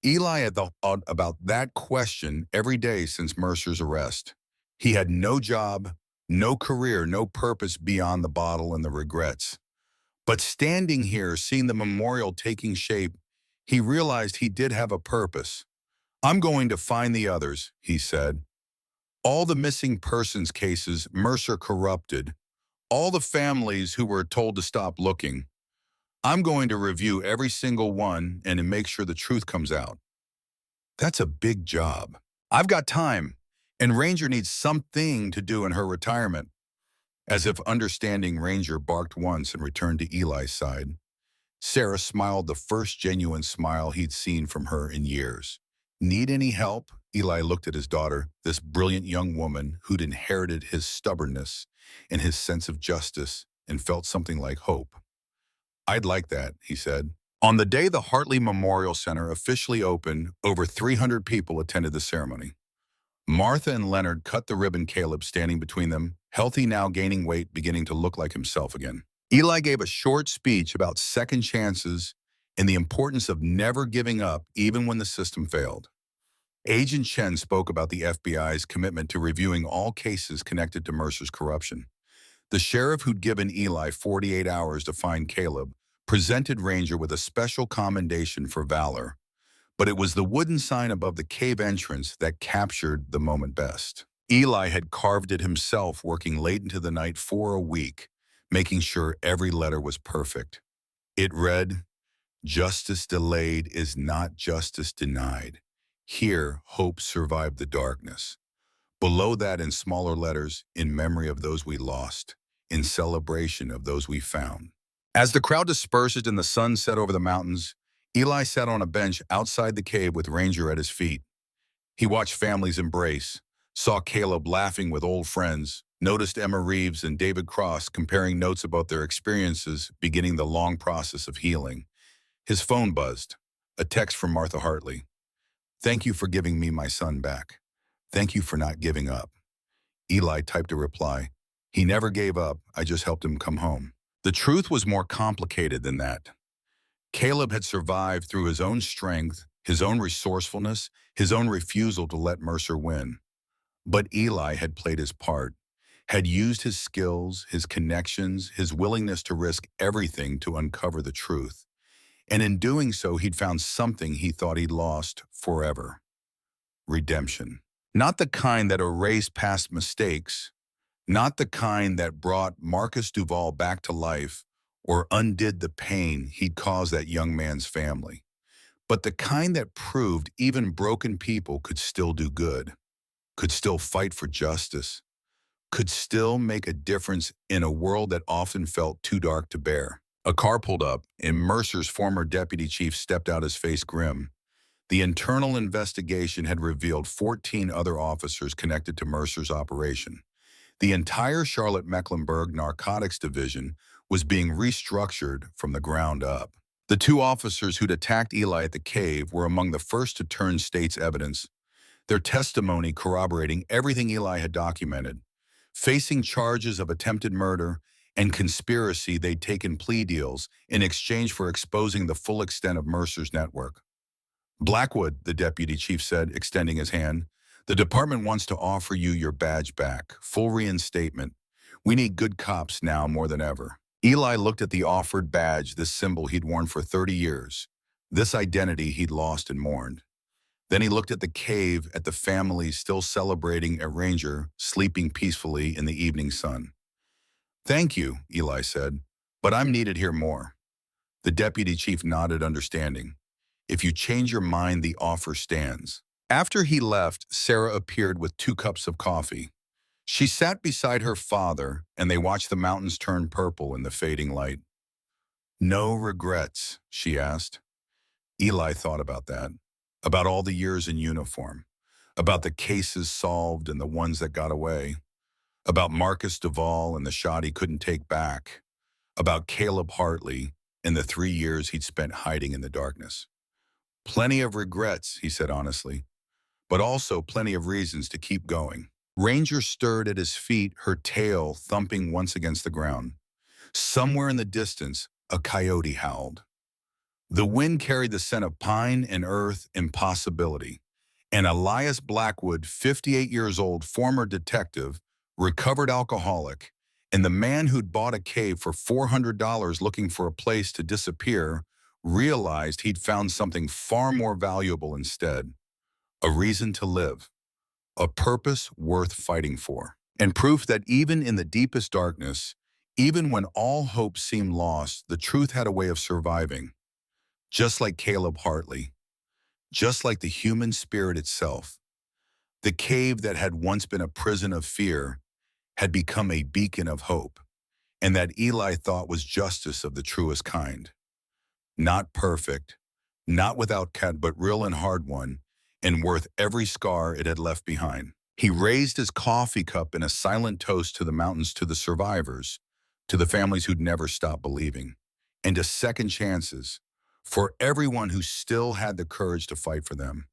Eli had thought about that question every day since Mercer's arrest. He had no job, no career, no purpose beyond the bottle and the regrets. But standing here, seeing the memorial taking shape, he realized he did have a purpose. "I'm going to find the others," he said. "All the missing persons cases Mercer corrupted, all the families who were told to stop looking. I'm going to review every single one and make sure the truth comes out." That's a big job. "I've got time, and Ranger needs something to do in her retirement." As if understanding, Ranger barked once and returned to Eli's side. Sarah smiled, the first genuine smile he'd seen from her in years. "Need any help?" Eli looked at his daughter, this brilliant young woman who'd inherited his stubbornness and his sense of justice and felt something like hope. "I'd like that," he said. On the day the Hartley Memorial Center officially opened, over 300 people attended the ceremony. Martha and Leonard cut the ribbon, Caleb standing between them, healthy now, gaining weight, beginning to look like himself again. Eli gave a short speech about second chances and the importance of never giving up even when the system failed. Agent Chen spoke about the FBI's commitment to reviewing all cases connected to Mercer's corruption. The sheriff who'd given Eli 48 hours to find Caleb presented Ranger with a special commendation for valor. But it was the wooden sign above the cave entrance that captured the moment best. Eli had carved it himself, working late into the night for a week, making sure every letter was perfect. It read, "Justice delayed is not justice denied. Here, hope survived the darkness." Below that, in smaller letters, "In memory of those we lost, in celebration of those we found." As the crowd dispersed and the sun set over the mountains, Eli sat on a bench outside the cave with Ranger at his feet. He watched families embrace, saw Caleb laughing with old friends, noticed Emma Reeves and David Cross comparing notes about their experiences, beginning the long process of healing. His phone buzzed. A text from Martha Hartley. "Thank you for giving me my son back. Thank you for not giving up." Eli typed a reply. "He never gave up. I just helped him come home." The truth was more complicated than that. Caleb had survived through his own strength, his own resourcefulness, his own refusal to let Mercer win. But Eli had played his part, had used his skills, his connections, his willingness to risk everything to uncover the truth. And in doing so, he'd found something he thought he'd lost forever. Redemption. Not the kind that erased past mistakes, not the kind that brought Marcus Duval back to life or undid the pain he'd caused that young man's family, but the kind that proved even broken people could still do good, could still fight for justice, could still make a difference in a world that often felt too dark to bear. A car pulled up, and Mercer's former deputy chief stepped out, his face grim. The internal investigation had revealed 14 other officers connected to Mercer's operation. The entire Charlotte-Mecklenburg Narcotics Division was being restructured from the ground up. The two officers who'd attacked Eli at the cave were among the first to turn state's evidence, their testimony corroborating everything Eli had documented. Facing charges of attempted murder and conspiracy, they'd taken plea deals in exchange for exposing the full extent of Mercer's network. "Blackwood," the deputy chief said, extending his hand, "the department wants to offer you your badge back, full reinstatement. We need good cops now more than ever." Eli looked at the offered badge, this symbol he'd worn for 30 years, this identity he'd lost and mourned. Then he looked at the cave, at the family still celebrating a ranger sleeping peacefully in the evening sun. "Thank you," Eli said, "but I'm needed here more." The deputy chief nodded, understanding. "If you change your mind, the offer stands." After he left, Sarah appeared with 2 cups of coffee. She sat beside her father, and they watched the mountains turn purple in the fading light. "No regrets?" she asked. Eli thought about that, about all the years in uniform, about the cases solved and the ones that got away, about Marcus Duval and the shot he couldn't take back, about Caleb Hartley and the 3 years he'd spent hiding in the darkness. "Plenty of regrets," he said honestly, "but also plenty of reasons to keep going." Ranger stirred at his feet, her tail thumping once against the ground. Somewhere in the distance, a coyote howled. The wind carried the scent of pine and earth and possibility. And Elias Blackwood, 58 years old, former detective, recovered alcoholic, and the man who'd bought a cave for $400 looking for a place to disappear, realized he'd found something far more valuable instead. A reason to live. A purpose worth fighting for. And proof that even in the deepest darkness, even when all hope seemed lost, the truth had a way of surviving. Just like Caleb Hartley. Just like the human spirit itself. The cave that had once been a prison of fear had become a beacon of hope, and that Eli thought was justice of the truest kind. Not perfect, not without cat, but real and hard one, and worth every scar it had left behind. He raised his coffee cup in a silent toast to the mountains, to the survivors, to the families who'd never stopped believing, and to second chances for everyone who still had the courage to fight for them.